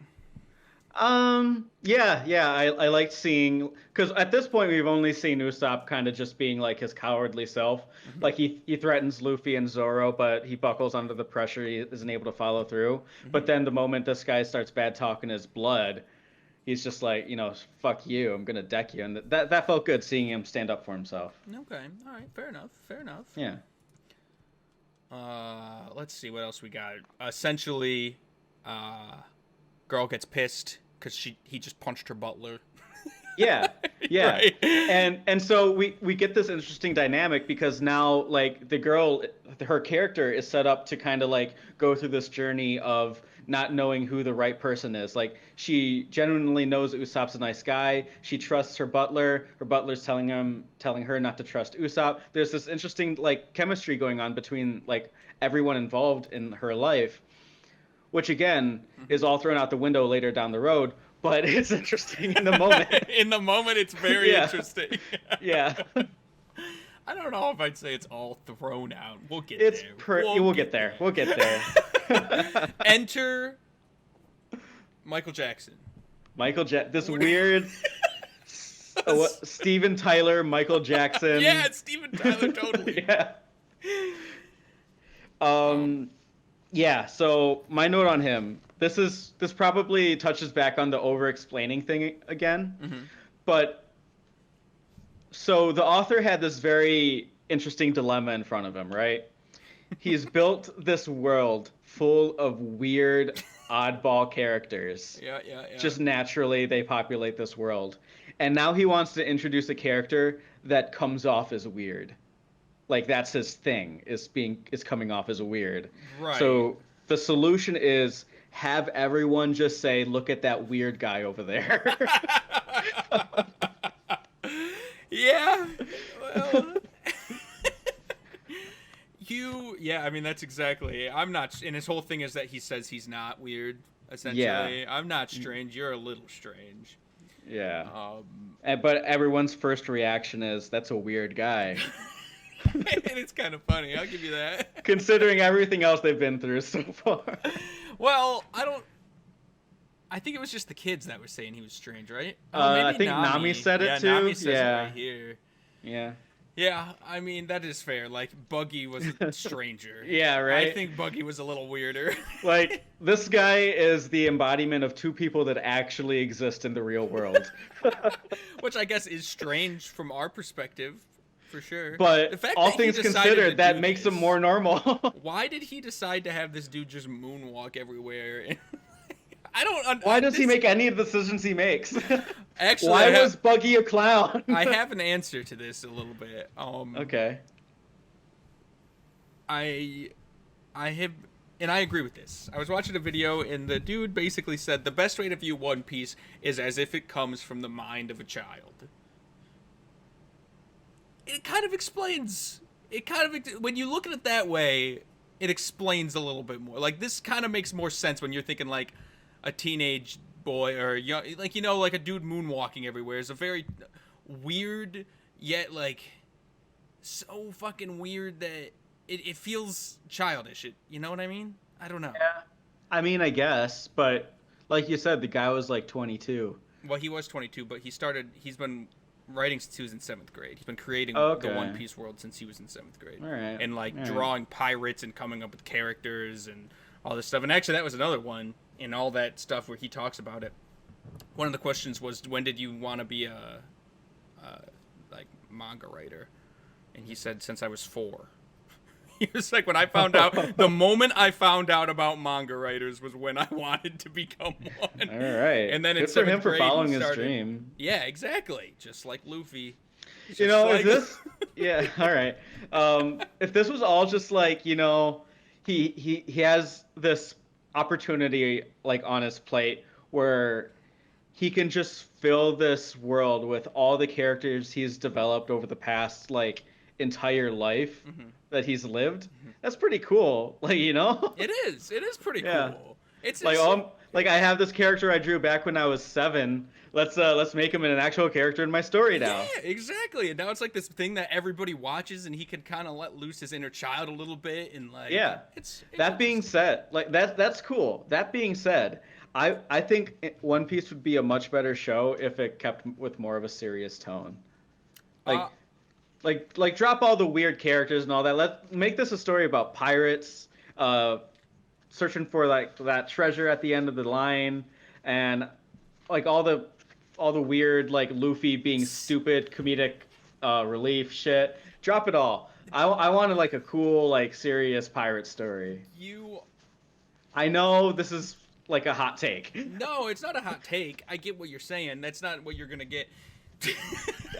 Yeah. I liked seeing, because at this point we've only seen Usopp kind of just being like his cowardly self. Like he threatens Luffy and Zoro, but he buckles under the pressure. He isn't able to follow through. But then the moment this guy starts bad talking his blood, he's just like, fuck you, I'm gonna deck you, and that felt good seeing him stand up for himself. Okay. All right. Fair enough. Yeah. Let's see what else we got. Essentially, girl gets pissed because he just punched her butler. Yeah. Right. And so we get this interesting dynamic because now like the girl, her character is set up to kind of like go through this journey of not knowing who the right person is. Like she genuinely knows that Usopp's a nice guy. She trusts her butler. Her butler's telling her not to trust Usopp. There's this interesting like chemistry going on between like everyone involved in her life, which again is all thrown out the window later down the road. But it's interesting in the moment. In the moment, it's very Yeah. interesting. Yeah. I don't know if I'd say it's all thrown out. We'll get It's there. we'll get there. We'll get there. Enter Michael Jackson. This weird Steven Tyler, Michael Jackson. Yeah, it's Steven Tyler, totally. Yeah. Yeah, so my note on him. This probably touches back on the over-explaining thing again. But so the author had this very interesting dilemma in front of him, right? He's built this world full of weird, oddball characters. Yeah. Just naturally, they populate this world. And now he wants to introduce a character that comes off as weird. Like that's his thing, is coming off as weird. Right. So the solution is have everyone just say, "Look at that weird guy over there." Yeah. Well, I mean, that's exactly. I'm not, and his whole thing is that he says he's not weird, essentially. I'm not strange. You're a little strange. Yeah. But everyone's first reaction is, that's a weird guy. And it's kind of funny. I'll give you that. Considering everything else they've been through so far. Well, I think it was just the kids that were saying he was strange, right? I think Nami said it too. Nami says it right here. Yeah. Yeah, I mean, that is fair. Like, Buggy was a stranger. Yeah, right? I think Buggy was a little weirder. Like, this guy is the embodiment of two people that actually exist in the real world. Which I guess is strange from our perspective, for sure. But the fact all that things considered, that makes him more normal. Why did he decide to have this dude just moonwalk everywhere? I don't. Why does he make any of the decisions he makes? Actually, why was Buggy a clown? I have an answer to this a little bit. Okay. I have, and I agree with this. I was watching a video, and the dude basically said the best way to view One Piece is as if it comes from the mind of a child. It kind of explains. When you look at it that way, it explains a little bit more. Like, this kind of makes more sense when you're thinking like a teenage boy or young, like, you know, like a dude moonwalking everywhere is a very weird, yet like so fucking weird that it feels childish. You know what I mean? I don't know. Yeah. I mean, I guess, but like you said, the guy was like 22. Well, he was 22, but he's been writing since he was in 7th grade. He's been creating the One Piece world since he was in 7th grade. All right. And like drawing pirates and coming up with characters and all this stuff. And actually, that was another one in all that stuff where he talks about it. One of the questions was, when did you want to be a like manga writer? And he said, since I was 4. He was like, when I found out, the moment I found out about manga writers was when I wanted to become one. All right. And then good for him for following his dream. Yeah, exactly. Just like Luffy. You know, if this, yeah, all right. If this was all just like, you know, he has this opportunity like on his plate where he can just fill this world with all the characters he's developed over the past like entire life that he's lived. That's pretty cool. Like, you know? It is pretty cool. It's like like I have this character I drew back when I was 7. Let's make him an actual character in my story now. Yeah, exactly. And now it's like this thing that everybody watches, and he can kind of let loose his inner child a little bit, and like it's that being said, like that's cool. That being said, I think One Piece would be a much better show if it kept with more of a serious tone. Like drop all the weird characters and all that. Let's make this a story about pirates searching for like that treasure at the end of the line, and like all the weird like Luffy being stupid comedic relief shit. Drop it all. I wanted like a cool like serious pirate story. I know this is like a hot take. No, it's not a hot take. I get what you're saying. That's not what you're gonna get.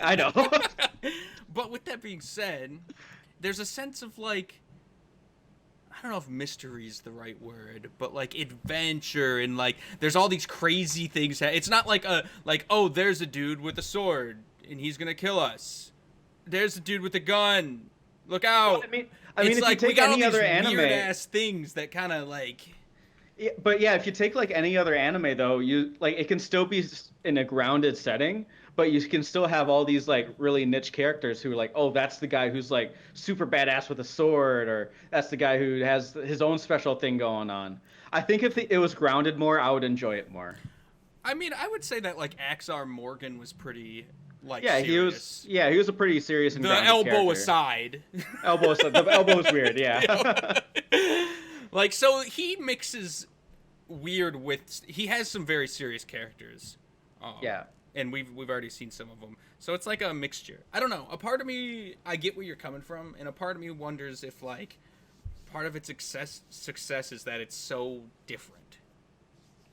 I know. But with that being said, there's a sense of like, I don't know if mystery is the right word, but like adventure, and like there's all these crazy things. It's not like oh, there's a dude with a sword and he's gonna kill us. There's a dude with a gun. Look out! Well, I mean, it's if like you take we got any all these other anime, weird ass things that kind of like. Yeah, but yeah, if you take like any other anime though, you like it can still be in a grounded setting, but you can still have all these like really niche characters who are like, oh, that's the guy who's like super badass with a sword, or that's the guy who has his own special thing going on. I think if it was grounded more, I would enjoy it more. I mean, I would say that like Axar Morgan was pretty like serious. He was a pretty serious and the grounded elbow character. aside. The elbow was weird, yeah. Like, so he mixes weird with, he has some very serious characters. Yeah. And we've already seen some of them. So it's like a mixture. I don't know. A part of me, I get where you're coming from, and a part of me wonders if like part of its success is that it's so different.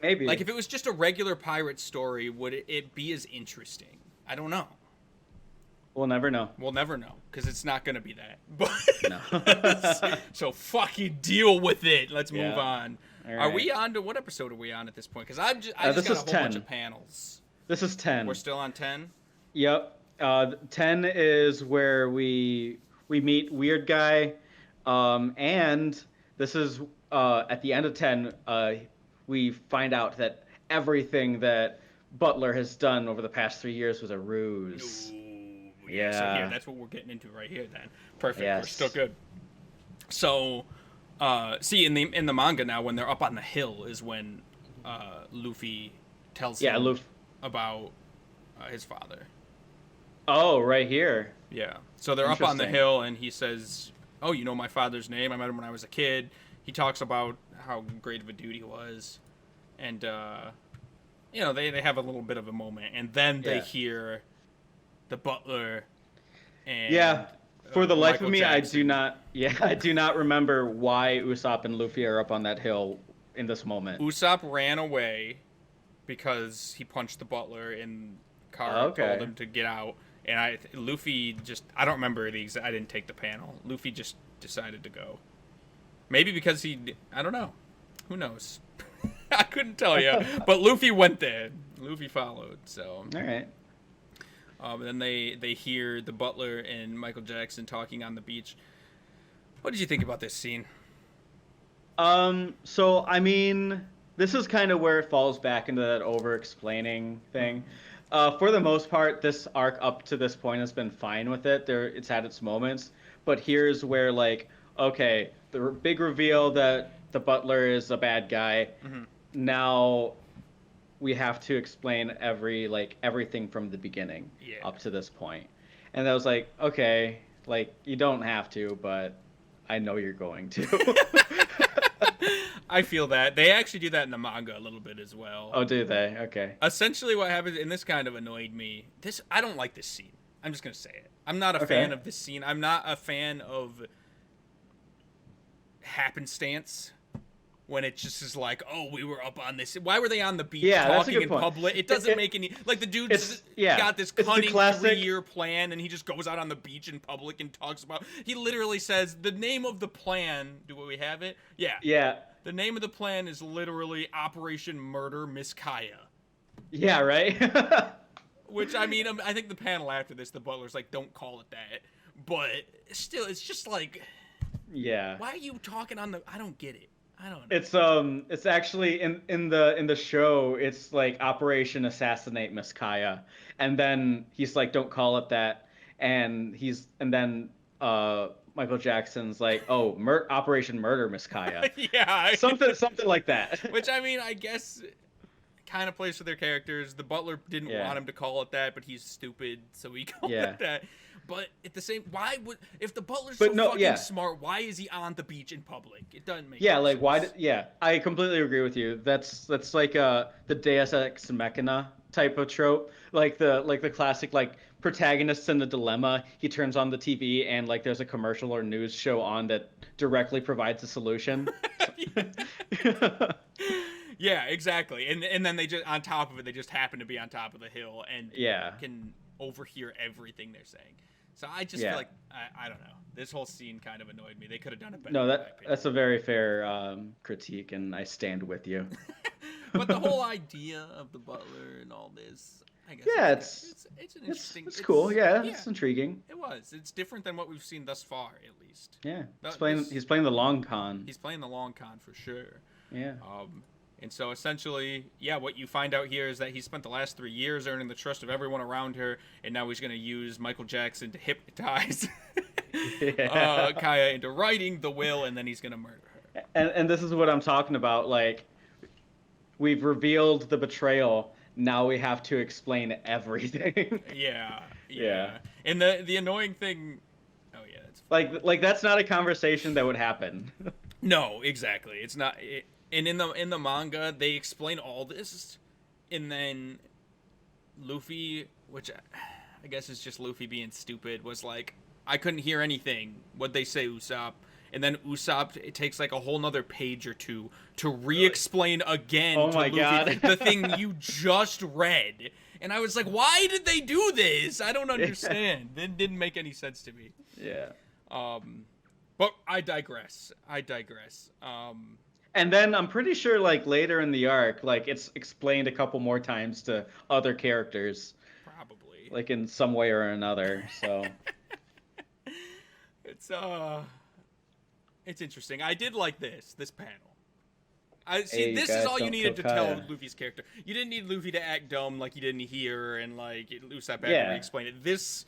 Maybe. Like if it was just a regular pirate story, would it be as interesting? I don't know. We'll never know. We'll never know, because it's not going to be that. But no. So fucking deal with it. Let's move on. Right. Are we on to, what episode are we on at this point? Because I just got a whole 10. bunch of panels. This is 10. We're still on 10? Yep. 10 is where we meet Weird Guy, and this is at the end of 10. we find out that everything that Butler has done over the past 3 years was a ruse. Ooh, yeah. So here, Yeah. that's what we're getting into right here. Then perfect. We're still Yes. good. So, see in the manga now, when they're up on the hill, is when Luffy tells Yeah, him Luffy. about his father. Oh, right here. Yeah. So they're up on the Interesting. hill, and he says, "Oh, you know my father's name? I met him when I was a kid." He talks about how great of a dude he was, and they have a little bit of a moment, and then they Yeah. hear the butler and Yeah. For the life Michael of me, I do Jackson. not. Yeah, I do not remember why Usopp and Luffy are up on that hill in this moment. Usopp ran away because he punched the butler, and Kara told Okay. him to get out. And Luffy I don't remember I didn't take the panel. Luffy just decided to go. Maybe because I don't know. Who knows? I couldn't tell you. But Luffy went there. Luffy followed. So. All right. Then they hear the butler and Michael Jackson talking on the beach. What did you think about this scene? So I mean, this is kind of where it falls back into that over-explaining thing. For the most part, this arc up to this point has been fine with it. It's had its moments, but here's where like, okay, the big reveal that the butler is a bad guy. Mm-hmm. Now we have to explain everything from the beginning Yeah. up to this point. And I was like, okay, like you don't have to, but I know you're going to. I feel that. They actually do that in the manga a little bit as well. Oh, do they? Okay. Essentially what happens, and this kind of annoyed me. I don't like this scene. I'm just going to say it. I'm not a fan of this scene. I'm not a fan of happenstance. When it just is like, oh, we were up on this. Why were they on the beach talking in public? It doesn't make any... Like, the dude's got this cunning 3-year plan, and he just goes out on the beach in public and talks about... He literally says, the name of the plan... Do we have it? Yeah. Yeah. The name of the plan is literally Operation Murder Miss Kaya. Yeah, right? Which, I mean, I think the panel after this, the butler's like, don't call it that. But still, it's just like... Yeah. Why are you talking on the... I don't get it. I don't know. It's actually in the show, it's like Operation Assassinate Miss Kaya, and then he's like, don't call it that, and then Michael Jackson's like, oh, Operation Murder Miss Kaya. Yeah, something like that. Which, I mean, I guess kind of plays for their characters. The butler didn't want him to call it that, but he's stupid, so he called it that. But at the same, if the butler's fucking smart, why is he on the beach in public? It doesn't make sense. I completely agree with you. That's like the Deus Ex Machina type of trope, like the classic like protagonist in the dilemma. He turns on the TV and like there's a commercial or news show on that directly provides a solution. Yeah, exactly. And then they just on top of it, they just happen to be on top of the hill and can overhear everything they're saying. So I just feel like I don't know. This whole scene kind of annoyed me. They could have done it better. No, that's a very fair critique, and I stand with you. But the whole idea of the butler and all this, I guess. Yeah, it's an interesting. It's cool. Yeah, it's intriguing. It was. It's different than what we've seen thus far, at least. Yeah, he's playing the long con. He's playing the long con for sure. Yeah. And so essentially, what you find out here is that he spent the last 3 years earning the trust of everyone around her, and now he's going to use Michael Jackson to hypnotize Kaya into writing the will, and then he's going to murder her. And this is what I'm talking about. Like, we've revealed the betrayal. Now we have to explain everything. Yeah. And the annoying thing... Oh, yeah. That's like that's not a conversation that would happen. No, exactly. It's not... And in the manga, they explain all this, and then Luffy, which I guess is just Luffy being stupid, was like, I couldn't hear anything. What'd they say, Usopp? And then Usopp, it takes like a whole nother page or two to re-explain again to Luffy God. the thing you just read. And I was like, why did they do this? I don't understand. It didn't make any sense to me. Yeah. But I digress. And then I'm pretty sure, like, later in the arc, like, it's explained a couple more times to other characters. Probably. Like, in some way or another, so... It's interesting. I did like this panel. I see. Hey, you This is guys, all you don't needed to kill tell Kaya. Luffy's character. You didn't need Luffy to act dumb like he didn't hear and like Usopp had Yeah. to re-explain it. This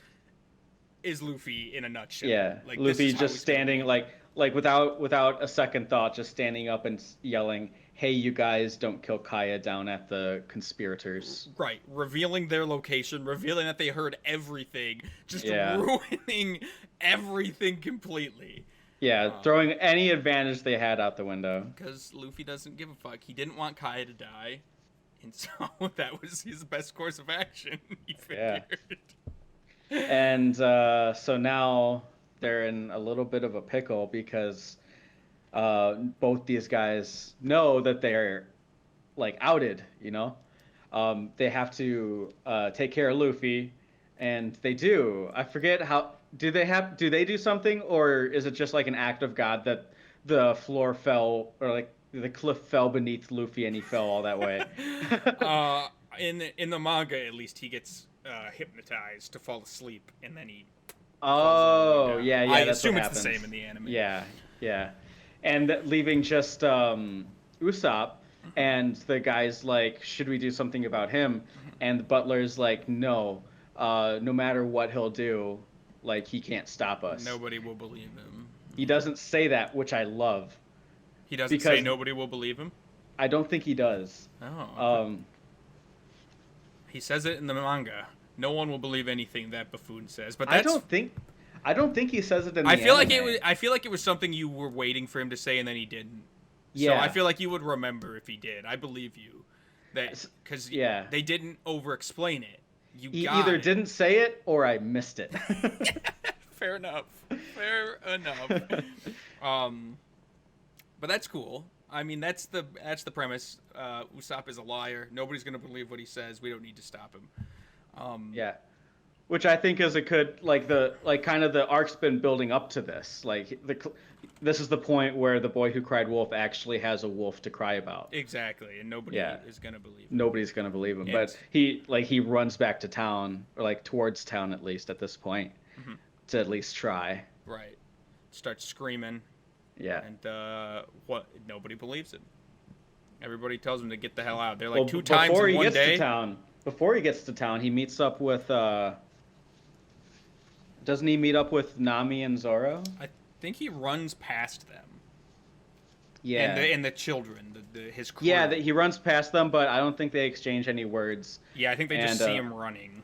is Luffy in a nutshell. Yeah, Like this Luffy is how just he's gonna standing be. like without a second thought, just standing up and yelling, "Hey, you guys, don't kill Kaya down at the conspirators." Right, revealing their location, revealing that they heard everything, just Yeah. ruining everything completely. Yeah, throwing any advantage they had out the window. Because Luffy doesn't give a fuck. He didn't want Kaya to die, and so that was his best course of action. He Yeah. figured. And so now they're in a little bit of a pickle because both these guys know that they're like outed, you know? They have to take care of Luffy, and they do. I forget how do they do something, or is it just like an act of God that the floor fell, or like the cliff fell beneath Luffy and he fell all that way? In the manga, at least, he gets hypnotized to fall asleep, and then he. Oh, yeah, I that's assume what it's the happens. same in the anime. Yeah, yeah. And leaving just Usopp, and the guy's like, should we do something about him? And the butler's like, no, no matter what he'll do, like, he can't stop us. Nobody will believe him. He doesn't say that, which I love. He doesn't because say nobody will believe him? I don't think he does. Oh. He says it in the manga. No one will believe anything that buffoon says. But that's, I don't think he says it in the I feel like anime. I feel like it was something you were waiting for him to say and then he didn't. Yeah. So I feel like you would remember if he did. I believe you. That because Yeah. they didn't over-explain it. He got either it. didn't say it or I missed it. Fair enough. Fair enough. But that's cool. I mean, that's the premise. Usopp is a liar. Nobody's gonna believe what he says. We don't need to stop him. Yeah, which I think is a good kind of the arc's been building up to this. Like this is the point where the boy who cried wolf actually has a wolf to cry about. Exactly, and nobody is gonna believe him. Nobody's gonna believe him, but he runs back to town, or like towards town at least at this point, to at least try. Right. Starts screaming. Yeah. And nobody believes him. Everybody tells him to get the hell out. They're like two times in one day. Before he gets to town, he meets up with. Doesn't he meet up with Nami and Zoro? I think he runs past them. Yeah. And the children, his crew. Yeah, he runs past them, but I don't think they exchange any words. Yeah, I think they just see him running.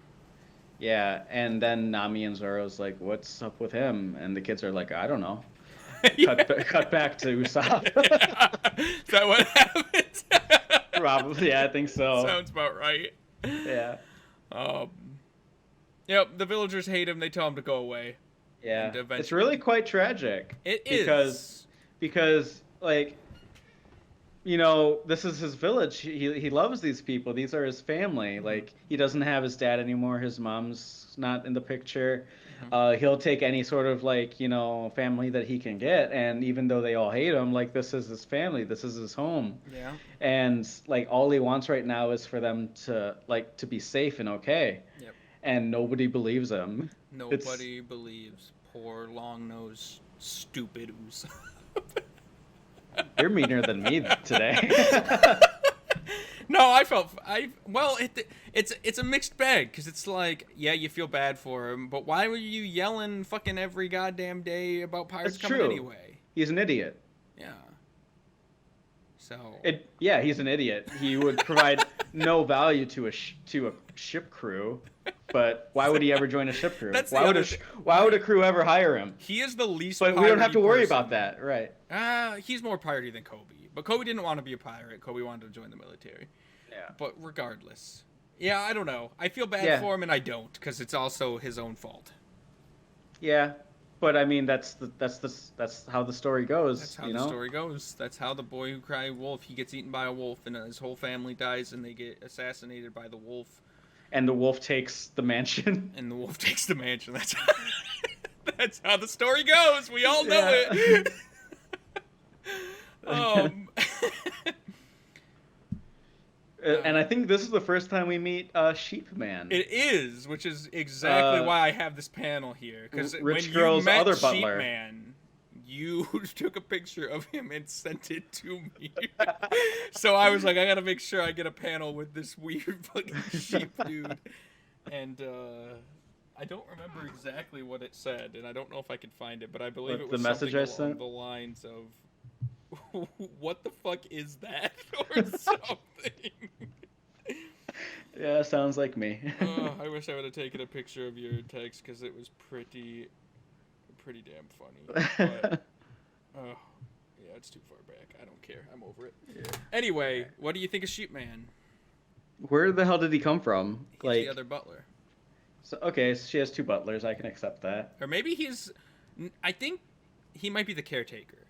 Yeah, and then Nami and Zoro's like, "What's up with him?" And the kids are like, "I don't know." Cut back to Usopp. Is that what happens? Probably, yeah, I think so. Sounds about right. Yeah. Yep, the villagers hate him. They tell him to go away. Yeah. It's really quite tragic. It is. Because like, you know, this is his village. He loves these people. These are his family. Like, he doesn't have his dad anymore. His mom's not in the picture. He'll take any sort of, like, you know, family that he can get, and even though they all hate him, like, this is his family, this is his home. Yeah. And like, all he wants right now is for them to be safe and okay. Yep. And nobody believes him. Nobody believes poor long-nosed stupid Usopp. You're meaner than me today. No, it's a mixed bag, because it's like, yeah, you feel bad for him, but why were you yelling fucking every goddamn day about pirates That's coming true. anyway? He's an idiot. Yeah. So. Yeah, he's an idiot. He would provide no value to a ship crew. But why would he ever join a ship crew? Why would a crew ever hire him? He is the least. But we don't have to worry about that, right? He's more piratey than Kobe. But Kobe didn't want to be a pirate. Kobe wanted to join the military. Yeah. But regardless, yeah, I don't know. I feel bad for him, and I don't, because it's also his own fault. Yeah, but I mean, that's how the story goes. That's how the story goes. That's how the boy who cried wolf. He gets eaten by a wolf, and his whole family dies, and they get assassinated by the wolf. And the wolf takes the mansion. And the wolf takes the mansion. That's how the story goes. We all know it. And I think this is the first time we meet Sheep Man. It is, which is exactly why I have this panel here. Because Rich when Girl's you met other Sheep butler. Man, you took a picture of him and sent it to me. So I was like, I gotta make sure I get a panel with this weird fucking sheep dude. And I don't remember exactly what it said, and I don't know if I can find it, but I believe it was the message something I along sent? the lines of, "What the fuck is that?" or something. Yeah, sounds like me. I wish I would have taken a picture of your text because it was pretty damn funny. But yeah, it's too far back. I don't care. I'm over it. Yeah. Anyway, what do you think of Sheep Man? Where the hell did he come from? He's the other butler. So, okay, so she has 2 butlers. I can accept that. Or maybe I think he might be the caretaker.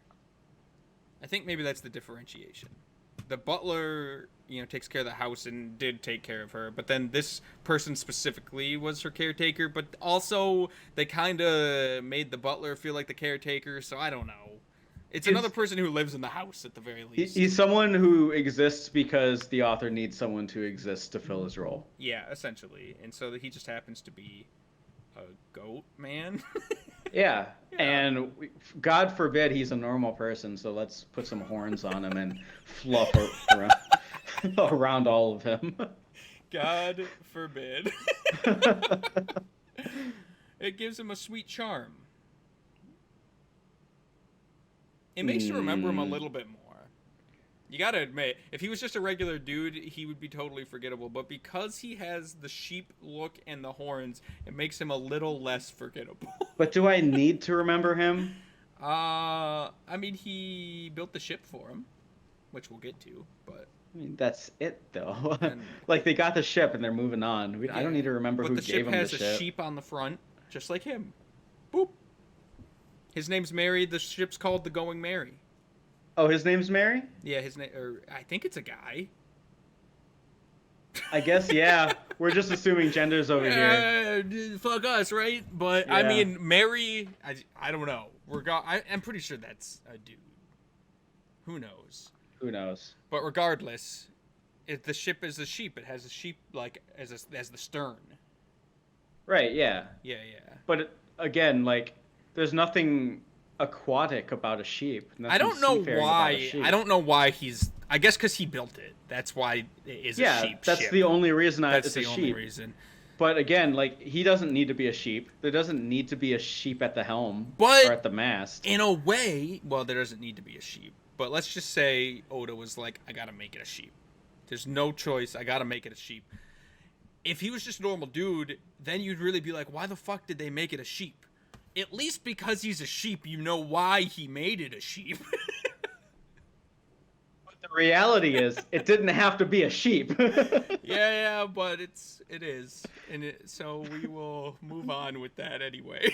I think maybe that's the differentiation. The butler, takes care of the house and did take care of her, but then this person specifically was her caretaker, but also they kind of made the butler feel like the caretaker, so I don't know. It's another person who lives in the house at the very least. He's someone who exists because the author needs someone to exist to fill his role. Yeah, essentially. And so he just happens to be a goat man. Yeah. And God forbid he's a normal person, so let's put some horns on him and fluff around all of him. God forbid. It gives him a sweet charm. It makes you remember him a little bit more. You gotta admit, if he was just a regular dude, he would be totally forgettable. But because he has the sheep look and the horns, it makes him a little less forgettable. But do I need to remember him? I mean, he built the ship for him, which we'll get to, but... I mean, that's it, though. And, like, they got the ship and they're moving on. I don't need to remember who gave him the ship. But the ship has a sheep on the front, just like him. Boop. His name's Mary. The ship's called the Going Mary. Oh, his name's Mary? Yeah, his name... Or I think it's a guy. I guess, yeah. We're just assuming genders over here. Fuck us, right? But, yeah. I mean, Mary... I don't know. I'm pretty sure that's a dude. Who knows? Who knows? But regardless, if the ship is a sheep, it has a sheep, like, as the stern. Right, yeah. Yeah. But, again, like, there's nothing aquatic about a sheep. I don't know why. I don't know why he's... I guess because he built it. That's why it is a sheep. Yeah, that's the only reason it's a sheep. Only reason. But again, like, he doesn't need to be a sheep. There doesn't need to be a sheep at the helm or at the mast. In a way, well, there doesn't need to be a sheep. But let's just say Oda was like, I gotta make it a sheep. There's no choice. I gotta make it a sheep. If he was just a normal dude, then you'd really be like, why the fuck did they make it a sheep? At least because he's a sheep, you know why he made it a sheep. But the reality is, it didn't have to be a sheep. yeah, but it is. And so we will move on with that anyway.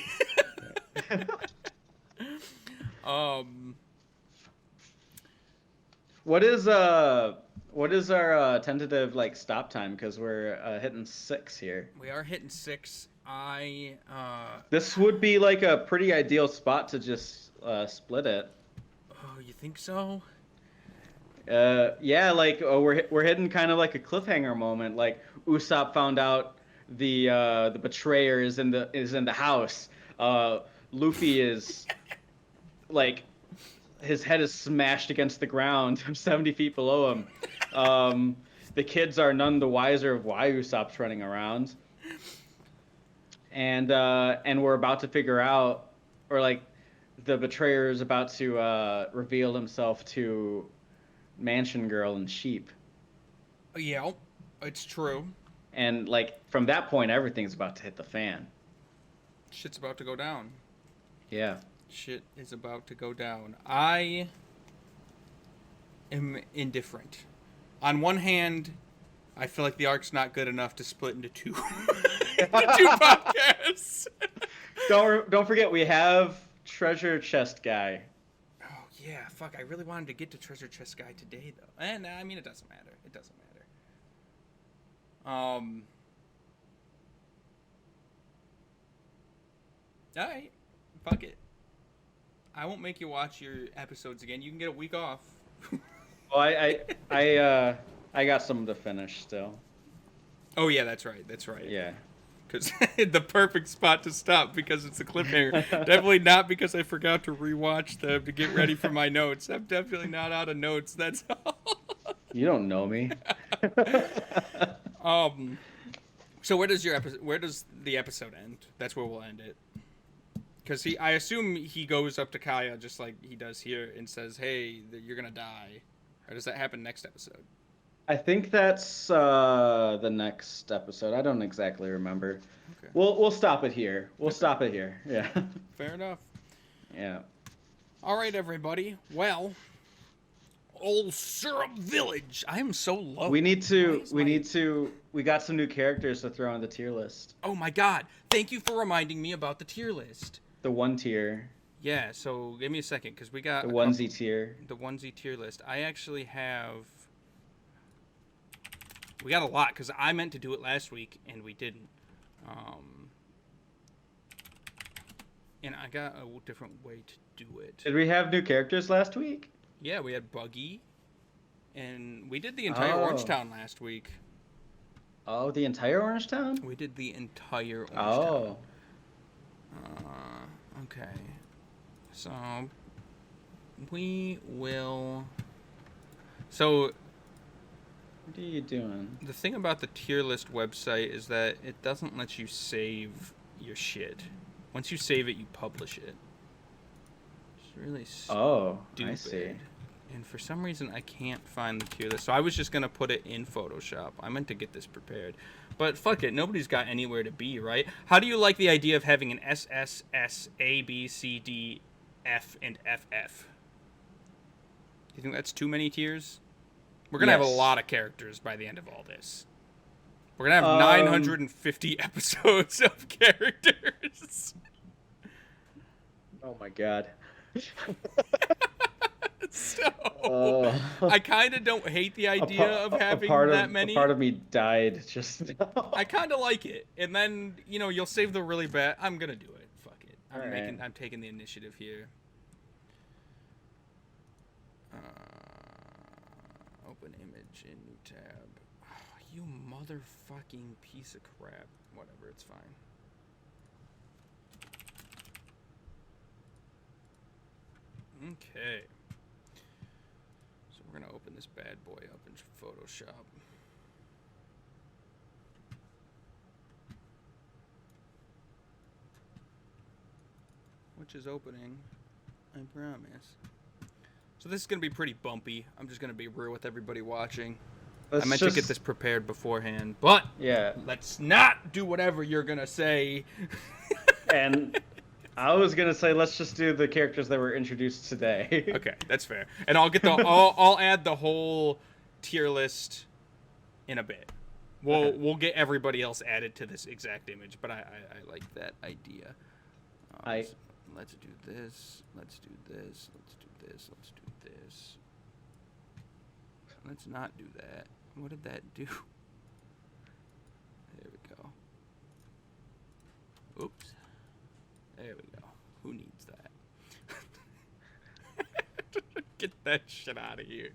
What is our tentative like stop time? Because we're hitting 6 here. We are hitting 6. This would be like a pretty ideal spot to just split it. Oh, you think so? Yeah, like we're hitting kind of like a cliffhanger moment. Like Usopp found out the betrayer is in the house. Luffy is like his head is smashed against the ground 70 feet below him. The kids are none the wiser of why Usopp's running around. And we're about to figure out, or like the betrayer is about to reveal himself to Mansion Girl and Sheep. Yeah, it's true. And like from that point, everything's about to hit the fan. Shit's about to go down. Yeah. Shit is about to go down. I am indifferent. On one hand, I feel like the arc's not good enough to split into two podcasts. Don't forget we have Treasure Chest Guy. Oh yeah, fuck! I really wanted to get to Treasure Chest Guy today though, and I mean it doesn't matter. It doesn't matter. All right, fuck it. I won't make you watch your episodes again. You can get a week off. Well, I got some to finish still. Oh yeah, that's right. Yeah. because the perfect spot to stop because it's a cliffhanger. Definitely not because I forgot to rewatch them to get ready for my notes. I'm definitely not out of notes. That's all. You don't know me. So where does the episode end? That's where we'll end it. Because I assume he goes up to Kaya just like he does here and says, "Hey, you're gonna die," or does that happen next episode? I think that's the next episode. I don't exactly remember. Okay, We'll stop it here. We'll Okay. stop it here. Yeah. fair enough. Yeah. All right, everybody. Well, Old Syrup Village. I am so low. We got some new characters to throw on the tier list. Oh my God! Thank you for reminding me about the tier list. The 1 tier, Yeah. So give me a second because we got the onesie tier. the onesie tier list. I actually have. We got a lot because I meant to do it last week and we didn't. And I got a different way to do it. Did we have new characters last week? Yeah, we had Buggy, and we did the entire Orange Town last week. Oh, the entire Orange Town? We did the entire Orange Oh. Town. Okay. So we will. So What are you doing? the thing about the tier list website is that it doesn't let you save your shit. Once you save it, you publish it. It's really Oh, stupid. I see. And for some reason, I can't find the tier list. So I was just going to put it in Photoshop. I meant to get this prepared. But fuck it. Nobody's got anywhere to be, right? How do you like the idea of having an S, S, S, A, B, C, D, F, and FF? Do you think that's too many tiers? We're going to have a Yes. lot of characters by the end of all this. We're going to have 950 episodes of characters. Oh my god. So, I kind of don't hate the idea of having that many. A part of me died just now. I kind of like it. And then, you'll save the really bad. I'm going to do it. Fuck it. Alright. I'm taking the initiative here. Open image in new tab. Oh, you motherfucking piece of crap. Whatever, it's fine. Okay. So we're going to open this bad boy up in Photoshop. Which is opening, I promise. So this is going to be pretty bumpy. I'm just going to be real with everybody watching. I meant to get this prepared beforehand, but Yeah. let's not do whatever you're going to say. And I was gonna say let's just do the characters that were introduced today. Okay, that's fair. And I'll get I'll add the whole tier list in a bit. We'll get everybody else added to this exact image, but I like that idea. So let's do this. Let's do this. Let's do this. Let's do this. Let's not do that. What did that do? There we go. Oops. There we go. Who needs that? Get that shit out of here.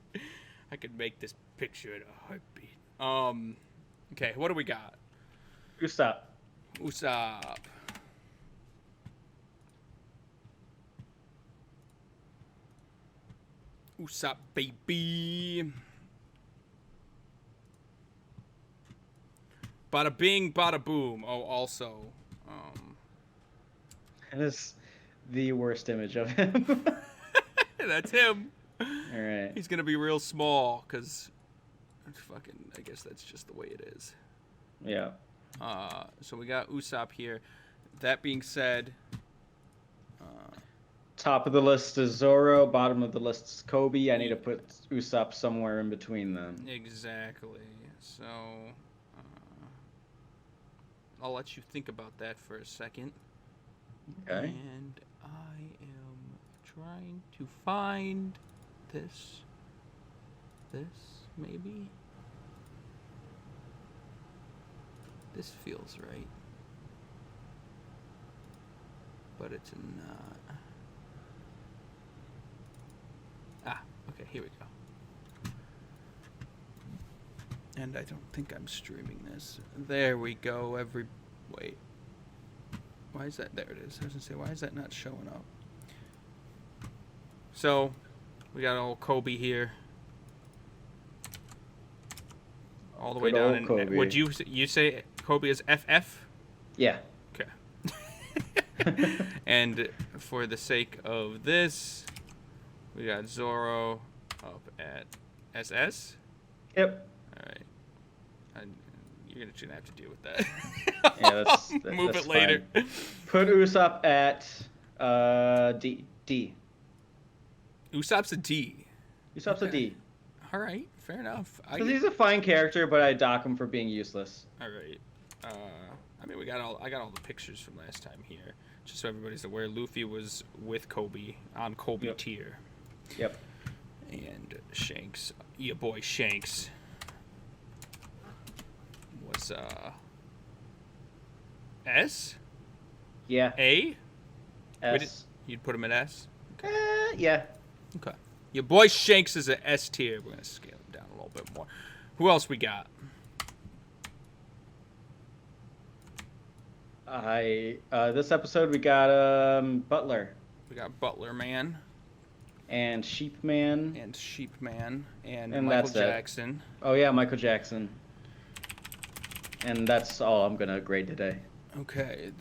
I could make this picture in a heartbeat. Okay, what do we got? Usopp. Usopp. Usopp, baby. Bada bing, bada boom. Oh, also, That is the worst image of him. that's him. All right. He's gonna be real small, cause fucking, I guess that's just the way it is. Yeah. So we got Usopp here. That being said, Top of the list is Zoro. Bottom of the list is Kobe. I need to put Usopp somewhere in between them. exactly. So I'll let you think about that for a second. Okay. And I am trying to find this. Maybe. This feels right. But it's not. Ah, okay, here we go. And I don't think I'm streaming this. There we go, Wait. Why is that? There it is. I was gonna say, why is that not showing up? So, we got old Kobe here. All the way Good down. old And Kobe. would you say Kobe is FF? Yeah. Okay. And for the sake of this, we got Zoro up at SS. Yep. All right. You're gonna have to deal with that. Yeah, Move that's it later. fine. Put Usopp at D. Usopp's a D. Usopp's a D. All right, fair enough. Because he's a fine character, but I dock him for being useless. All right. I mean, I got all the pictures from last time here, just so everybody's aware. Luffy was with Kobe on Kobe tier. Yep. And Shanks, your boy Shanks, was S? Yeah. A? S. You'd put him at S? Yeah. Okay. Your boy Shanks is an S tier. We're gonna scale him down a little bit more. Who else we got? This episode we got Butler We got Butler Man and Sheep Man. and Sheep Man and And Michael that's it. Jackson. Oh yeah, Michael Jackson. And that's all I'm gonna grade today. Okay,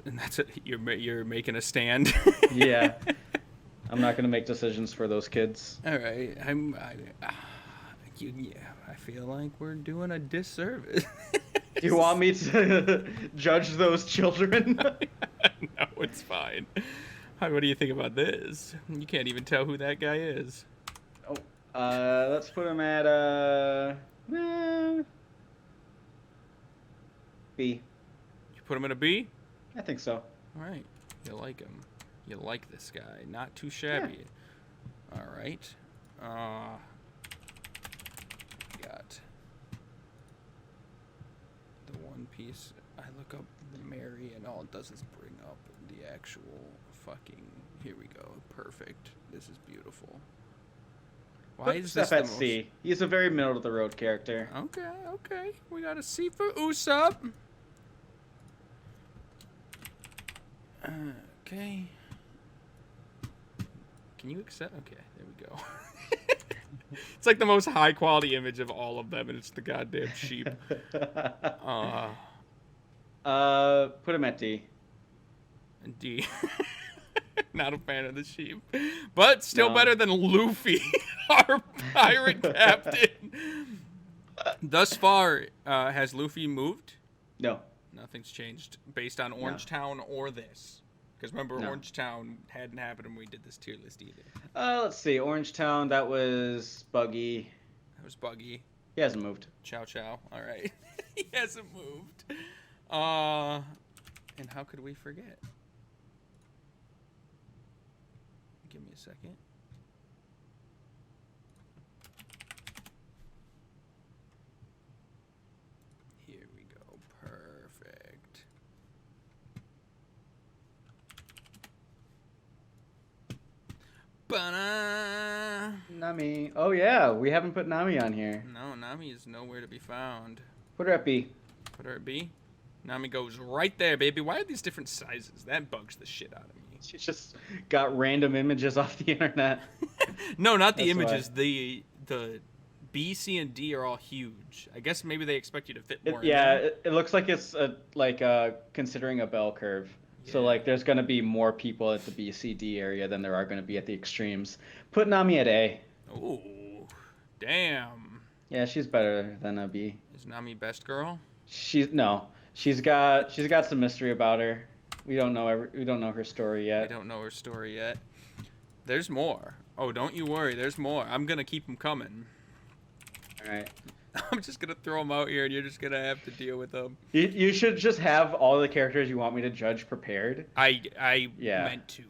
and that's it. You're making a stand. Yeah. I'm not gonna make decisions for those kids. All right, I feel like we're doing a disservice. Do you want me to judge those children? No, it's fine. What do you think about this? You can't even tell who that guy is. Let's put him at B. You put him in a B? I think so. All right, you like him. You like this guy. Not too shabby. Yeah. All right. Got the One Piece. I look up Mary, and all it does is bring up the actual fucking. Here we go. Perfect. This is beautiful. Why is this at C? He's a very middle of the road character. Okay. We got a C for Usopp. Okay. Can you accept? Okay, there we go. It's like the most high quality image of all of them, and it's the goddamn sheep. Put him at D. D. Not a fan of the sheep, but still better than Luffy, our pirate captain. Thus far, has Luffy moved? No. Nothing's changed based on Orange Town or this. Because remember, Orange Town hadn't happened when we did this tier list either. Let's see. Orange Town, that was Buggy. That was Buggy. He hasn't moved. Chow Chow. All right. He hasn't moved. And how could we forget? Give me a second. Here we go. Perfect. Ba-na! Nami. Oh yeah, we haven't put Nami on here. No, Nami is nowhere to be found. Put her at B. Put her at B. Nami goes right there, baby. Why are these different sizes? That bugs the shit out of me. She just got random images off the internet. No, not the That's images. why. The B, C, and D are all huge. I guess maybe they expect you to fit more. It looks like it's considering a bell curve. Yeah. So like there's gonna be more people at the B, C, D area than there are gonna be at the extremes. Put Nami at A. Ooh, damn. Yeah, she's better than a B. Is Nami best girl? She's got some mystery about her. We don't know her story yet. We don't know her story yet. There's more. Oh, don't you worry. There's more. I'm gonna keep them coming. All right. I'm just gonna throw them out here, and you're just gonna have to deal with them. You should just have all the characters you want me to judge prepared. I meant to.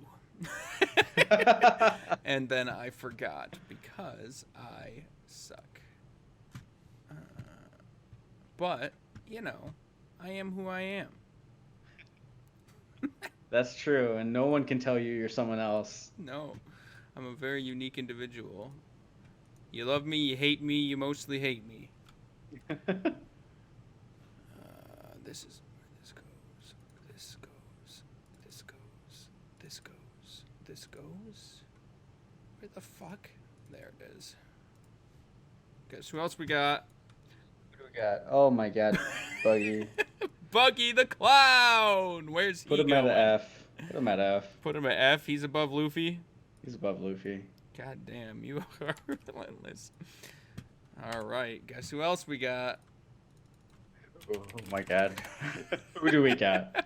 And then I forgot because I suck. But, you know, I am who I am. That's true, and no one can tell you you're someone else. No, I'm a very unique individual. You love me, you hate me, you mostly hate me. This is where this goes. Guess who else we got? What do we got? Oh my god, Buggy. Buggy the Clown. Where's he Put him going? at F. Put him at F. Put him at F. He's above Luffy. He's above Luffy. God damn, you are relentless. All right, guess who else we got? Oh my god. Who do we got?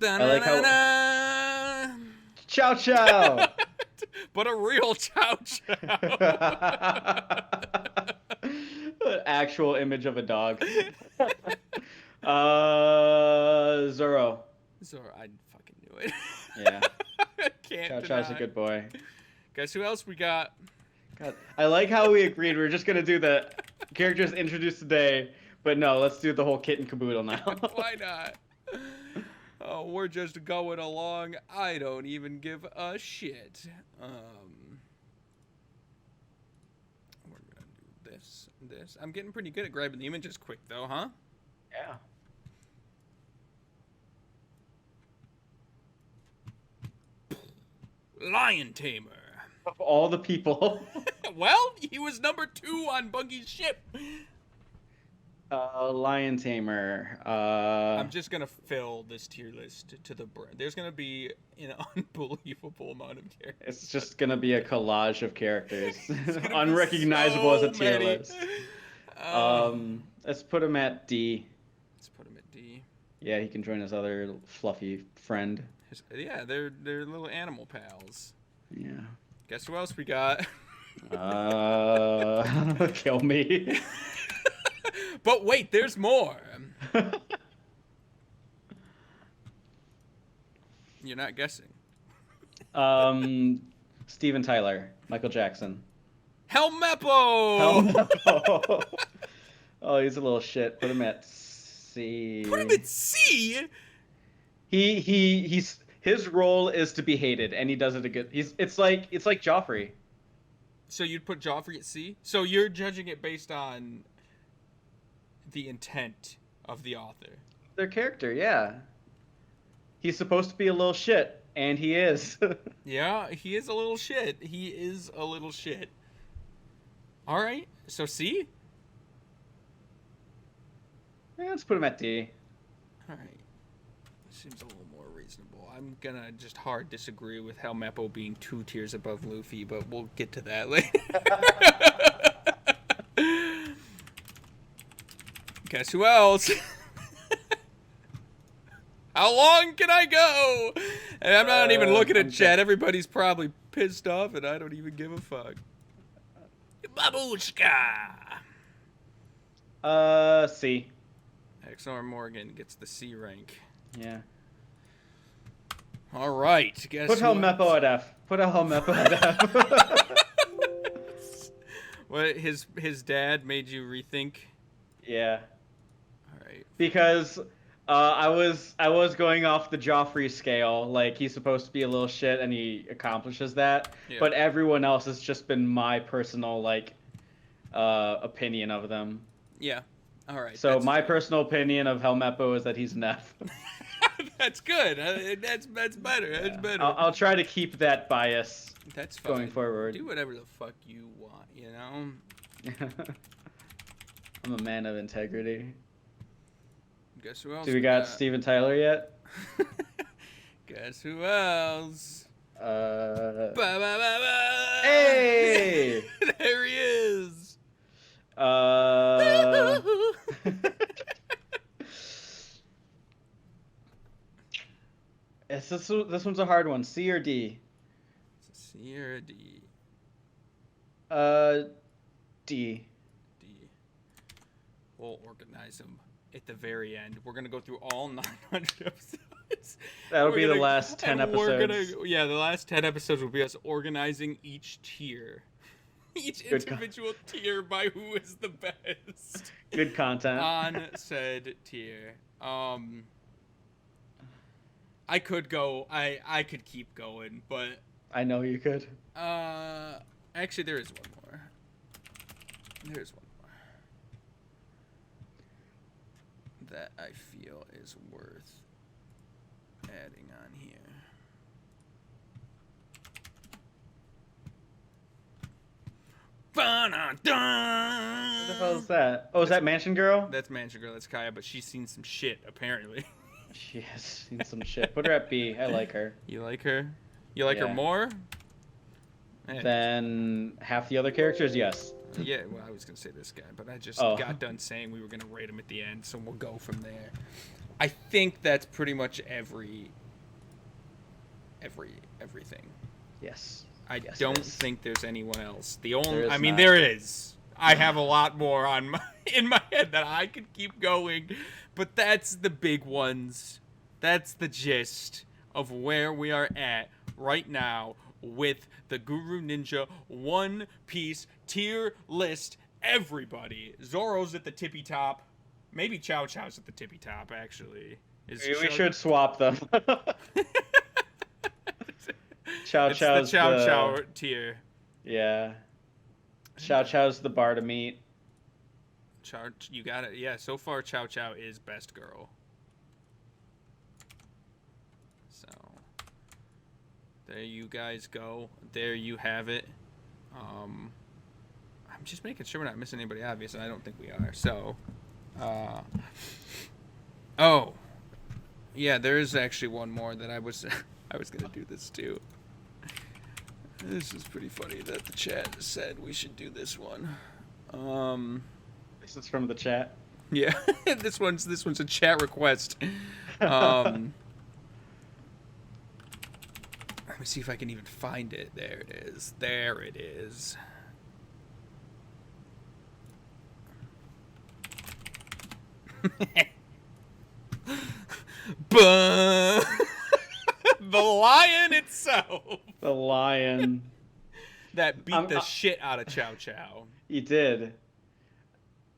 I like how... Chow Chow! But a real Chow Chow. An actual image of a dog. Zoro. Zoro, I fucking knew it. Yeah. Can't Chow deny. Chow's a good boy. Guess who else we got? God, I like how we agreed we're just gonna do the characters introduced today, but no, let's do the whole kit and caboodle now. Why not? Oh, we're just going along. I don't even give a shit. We're gonna do this. I'm getting pretty good at grabbing the images quick, though, huh? Yeah. Lion Tamer. Of all the people. Well, he was number 2 on Buggy's ship. Lion Tamer. I'm just gonna fill this tier list to the brim. There's gonna be an unbelievable amount of characters. It's just gonna be a collage of characters, It's gonna be unrecognizable as a so tier many. list. Let's put him at D. Let's put him at D. Yeah, he can join his other fluffy friend. Yeah, they're little animal pals. Yeah. Guess who else we got? Kill me. But wait, there's more. You're not guessing. Steven Tyler, Michael Jackson. Helmeppo! Oh, he's a little shit. Put him at C. Put him at C? He's his role is to be hated, and he does it a good. It's like Joffrey. So you'd put Joffrey at C? So you're judging it based on the intent of the author. Their character, yeah. He's supposed to be a little shit, and he is. Yeah, he is a little shit. He is a little shit. All right, so C? Yeah, let's put him at D. All right. Seems a little more reasonable. I'm gonna just hard disagree with Helmeppo being 2 tiers above Luffy, but we'll get to that later. Guess who else? How long can I go? And I'm not even looking at chat. Everybody's probably pissed off, and I don't even give a fuck. Babushka! C. XR Morgan gets the C rank. Yeah. All right. Guess Put who Helmeppo else? at F. Put a Helmeppo at F. What, his dad made you rethink? Yeah. All right. Because I was going off the Joffrey scale, like he's supposed to be a little shit and he accomplishes that. Yeah. But everyone else has just been my personal opinion of them. Yeah. All right. So that's my fair. personal opinion of Helmeppo is that he's an F. That's good. That's better. Yeah. That's better. I'll try to keep that bias That's fine. going forward. Do whatever the fuck you want, you know? I'm a man of integrity. Guess who else? Do we got Steven Tyler yet? Guess who else? Uh. Ba, ba, ba, ba. Hey! There he is. This one's a hard one. C or D? C or D? D. D. We'll organize them at the very end. We're gonna go through all 900 episodes. That'll We're be the gonna- last 10 and we're episodes. yeah, the last 10 episodes will be us organizing each tier. Each Good individual tier by who is the best Good content. on said tier. I could go. I could keep going, but I know you could. actually there is one more. There's one more that I feel is worth adding on here. What the hell is that? Oh, is that Mansion Girl? That's Mansion Girl. That's Kaya, but she's seen some shit apparently. She has seen some shit. Put her at B. I like her. You like her? You like her Yeah. more? Then half the other characters, yes. Yeah, well, I was gonna say this guy, but I just Oh. got done saying we were gonna rate him at the end, so we'll go from there. I think that's pretty much everything. Yes. I Yes, it don't is. think there's anyone else. The There only, is I mean, not. there is. I have a lot more on my in my head that I could keep going, but that's the big ones. That's the gist of where we are at right now with the Guru Ninja One Piece tier list. Everybody, Zoro's at the tippy top. Maybe Chow Chow's at the tippy top. Actually, We should swap them. Chow It's Chow's the Chow Chow tier. Yeah. Chow Chow's the bar to meet. Chow, you got it. Yeah, so far Chow Chow is best girl. So there you guys go. There you have it. I'm just making sure we're not missing anybody obvious, and I don't think we are. So, oh, yeah, there is actually one more that I was gonna do this too. This is pretty funny that the chat said we should do this one. This is from the chat. Yeah, this one's a chat request. Let me see if I can even find it. There it is. There it is. Buh! The lion itself. The lion. That beat the shit out of Chow Chow. He did.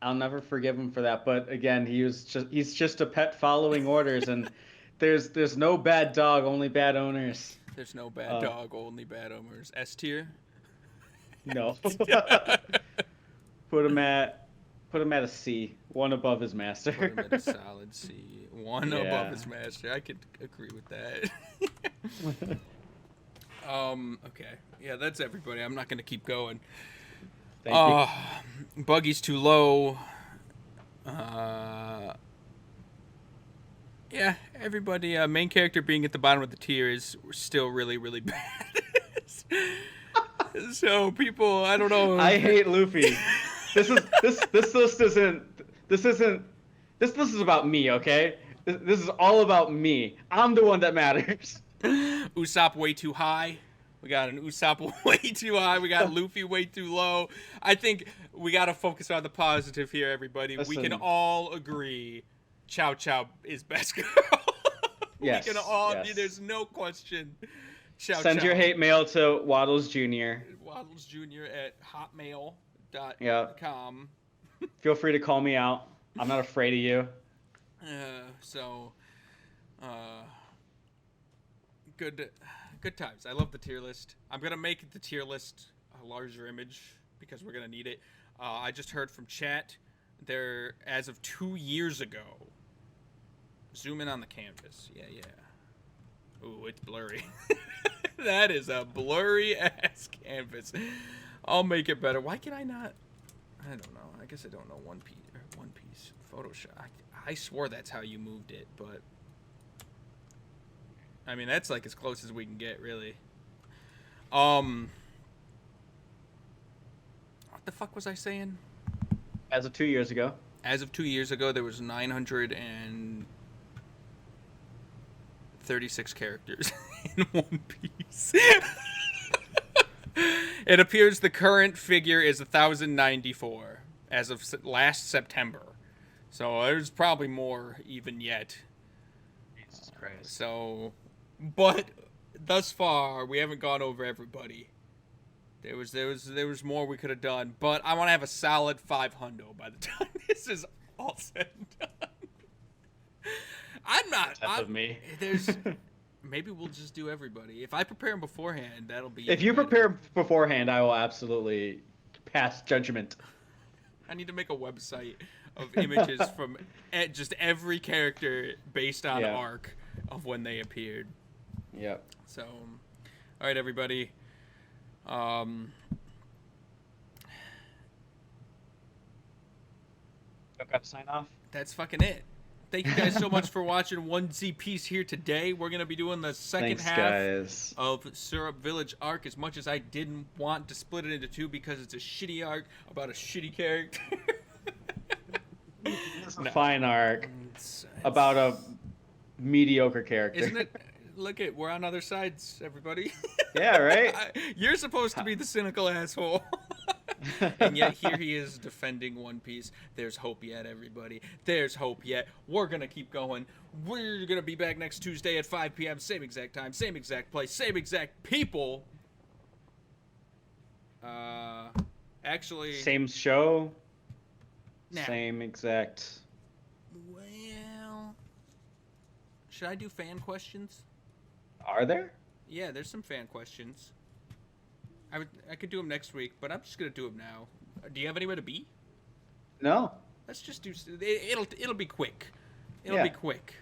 I'll never forgive him for that. But again, he's just a pet following orders, and there's no bad dog, only bad owners. There's no bad dog, only bad owners. S tier? No. Put him at a C, one above his master. Put him at a solid C. One Yeah. above his master. I could agree with that. Okay. Yeah, that's everybody. I'm not gonna keep going. Thank you. Buggy's too low. Yeah, everybody. Main character being at the bottom of the tier is still really, really bad. So people, I don't know. I hate Luffy. This list isn't. This list is about me, okay? This is all about me. I'm the one that matters. Usopp way too high. We got an Usopp way too high. We got Luffy way too low. I think we got to focus on the positive here, everybody. We can Listen. all agree Chow Chow is best girl. Yes, We can all, yes. there's no question. Chow Send Chow. your hate mail to Waddles Jr. Waddles Jr. at hotmail.com. Yeah. Feel free to call me out. I'm not afraid of you. Good times. I love the tier list. I'm gonna make the tier list a larger image because we're gonna need it. I just heard from chat there as of 2 years ago. Zoom in on the canvas. Yeah. Ooh, it's blurry. That is a blurry ass canvas. I'll make it better. Why can I not? I don't know. I guess I don't know One Piece Photoshop. I swore that's how you moved it, but I mean that's like as close as we can get, really. What the fuck was I saying? As of 2 years ago. As of 2 years ago, there was 936 characters in One Piece. It appears the current figure is 1,094 as of last September. So there's probably more even yet. Jesus Christ. So, but thus far we haven't gone over everybody. There was more we could have done, but I want to have a solid 500 by the time this is all said and done. That's of me. There's maybe we'll just do everybody. If I prepare them beforehand, that'll be. If you even prepare better. beforehand, I will absolutely pass judgment. I need to make a website of images from just every character based on Yeah. arc, of when they appeared. Yep. So, all right, everybody. Don't got to sign off. That's fucking it. Thank you guys so much for watching One Z Piece here today. We're going to be doing the second half guys. of Syrup Village arc, as much as I didn't want to split it into two because it's a shitty arc about a shitty character. It's a fine arc about a mediocre character. Isn't it? Look at, we're on other sides, everybody. Yeah, right? You're supposed to be the cynical asshole. And yet here he is defending One Piece. There's hope yet, everybody. There's hope yet. We're going to keep going. We're going to be back next Tuesday at 5 p.m. Same exact time, same exact place, same exact people. Actually... Same show. Now, same exact... Well... Should I do fan questions? Are there? Yeah, there's some fan questions. I could do them next week, but I'm just gonna do them now. Do you have anywhere to be? No. Let's just do. It'll be quick. It'll Yeah. be quick.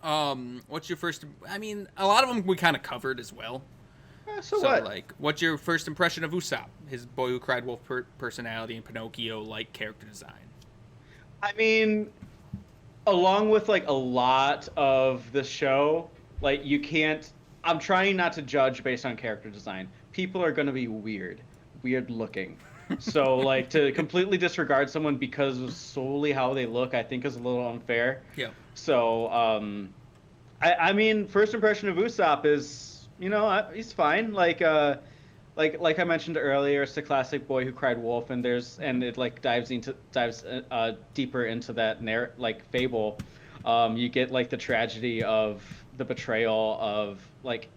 What's your first? I mean, a lot of them we kind of covered as well. So what? Like, what's your first impression of Usopp? His Boy Who Cried Wolf personality and Pinocchio-like character design. I mean, along with like a lot of the show, like you can't. I'm trying not to judge based on character design. People are going to be weird looking. So like to completely disregard someone because of solely how they look, I think is a little unfair. Yeah. So I mean, first impression of Usopp is, you know, he's fine. Like I mentioned earlier, it's the classic Boy Who Cried Wolf, and it like dives deeper into that fable. You get like the tragedy of the betrayal of like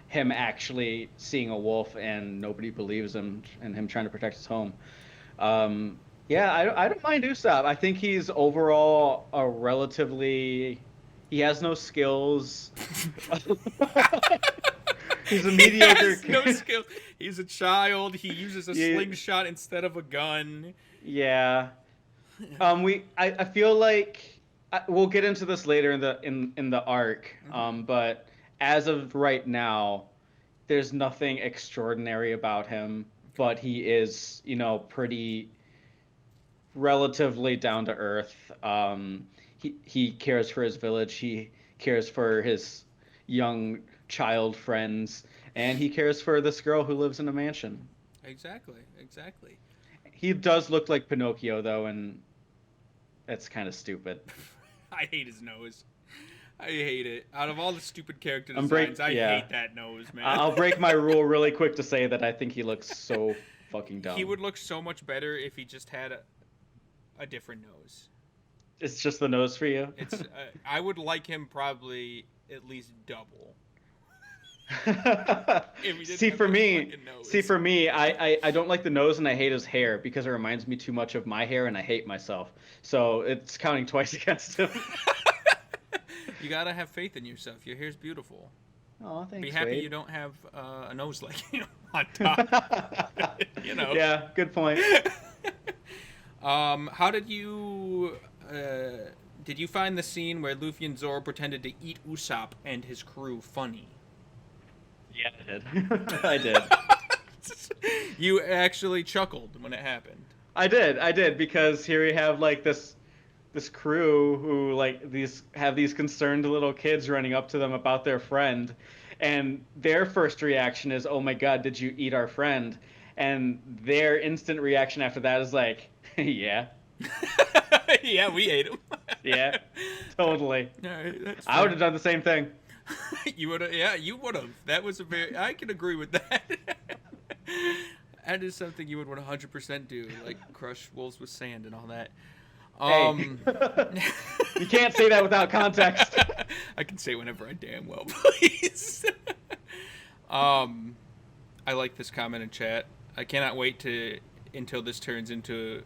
him actually seeing a wolf and nobody believes him, and him trying to protect his home. Yeah, I don't mind Usopp. I think he's overall he has no skills. He's a mediocre. He has no skills. He's a child. He uses a slingshot instead of a gun. Yeah. I feel like we'll get into this later in the arc. But as of right now, there's nothing extraordinary about him. But he is, you know, pretty relatively down to earth. He cares for his village. He cares for his young child friends, and he cares for this girl who lives in a mansion. Exactly. He does look like Pinocchio, though, and that's kind of stupid. I hate his nose. I hate it. Out of all the stupid character designs, I hate that nose, man. I'll break my rule really quick to say that I think he looks so fucking dumb. He would look so much better if he just had a different nose. It's just the nose for you? I would like him probably at least double. See for me, I don't like the nose and I hate his hair because it reminds me too much of my hair and I hate myself. So it's counting twice against him. You gotta have faith in yourself. Your hair's beautiful. Oh, thanks. Be happy Wade. you don't have a nose like him on top. You know. Yeah, good point. How did you find the scene where Luffy and Zoro pretended to eat Usopp and his crew funny? Yeah, I did. I did. You actually chuckled when it happened. I did because here we have like this crew who like have these concerned little kids running up to them about their friend, and their first reaction is, "Oh my God, did you eat our friend?" And their instant reaction after that is like, "Yeah." Yeah, we ate him. Yeah, totally. Right, I would have done the same thing. You would have. Yeah, you would have. That was I can agree with that. That is something you would 100% do, like crush wolves with sand and all that. Hey. You can't say that without context. I can say whenever I damn well please. I like this comment in chat. I cannot wait until this turns into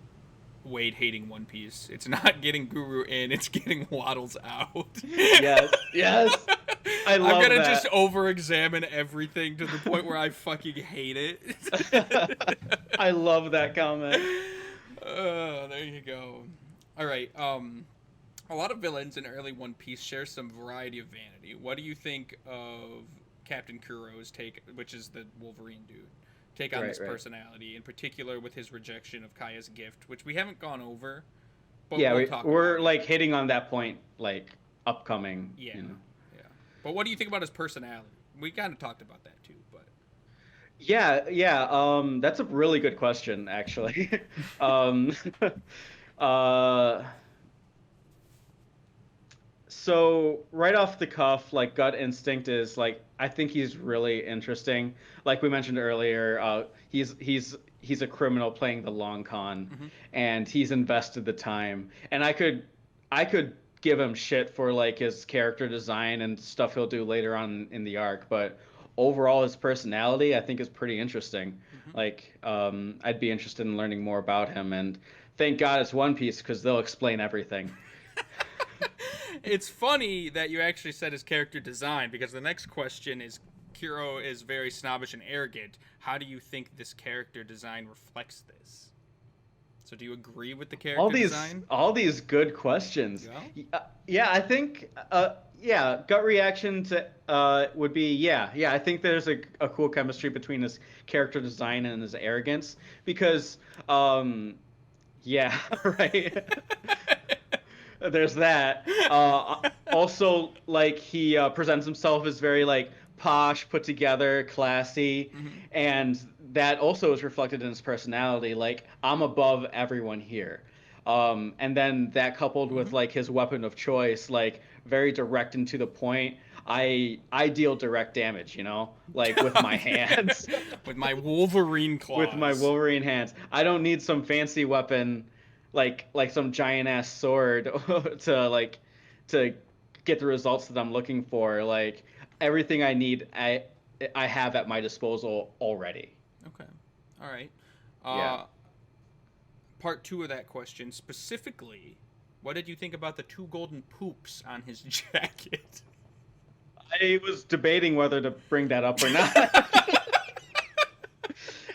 Wade hating One Piece. It's not getting Guru in, it's getting Waddles out. Yes. I love I'm gonna that. just over-examine everything to the point where I fucking hate it. I love that comment. There you go. All right. A lot of villains in early One Piece share some variety of vanity. What do you think of Captain Kuro's take, which is the Wolverine dude, take on this personality, in particular with his rejection of Kaya's gift, which we haven't gone over, but Yeah, we'll talk we're about like hitting on that point, like upcoming. Yeah, You know. yeah. But what do you think about his personality? We kind of talked about that too, but Yeah. That's a really good question, actually. um, uh, so right off the cuff, like gut instinct is like I think he's really interesting. Like we mentioned earlier, he's a criminal playing the long con, mm-hmm. and he's invested the time. And I could give him shit for like his character design and stuff he'll do later on in the arc, but overall his personality I think is pretty interesting. Mm-hmm. Like I'd be interested in learning more about him, and thank God it's One Piece because they'll explain everything. It's funny that you actually said his character design, because the next question is, Kuro is very snobbish and arrogant. How do you think this character design reflects this? So do you agree with the character design? All these good questions. Yeah, I think yeah, gut reaction to would be yeah. I think there's a cool chemistry between his character design and his arrogance because yeah, right. There's that. Also, like he presents himself as very like posh, put together, classy, Mm-hmm. and that also is reflected in his personality. Like I'm above everyone here. And then that coupled with Mm-hmm. like his weapon of choice, like very direct and to the point. I deal direct damage, like with my hands. With my Wolverine claws. With my Wolverine hands. I don't need some fancy weapon like some giant ass sword to get the results that I'm looking for. Like everything I need I have at my disposal already. Okay. All right. Yeah. Part 2 of that question, specifically, what did you think about the 2 golden poops on his jacket? I was debating whether to bring that up or not.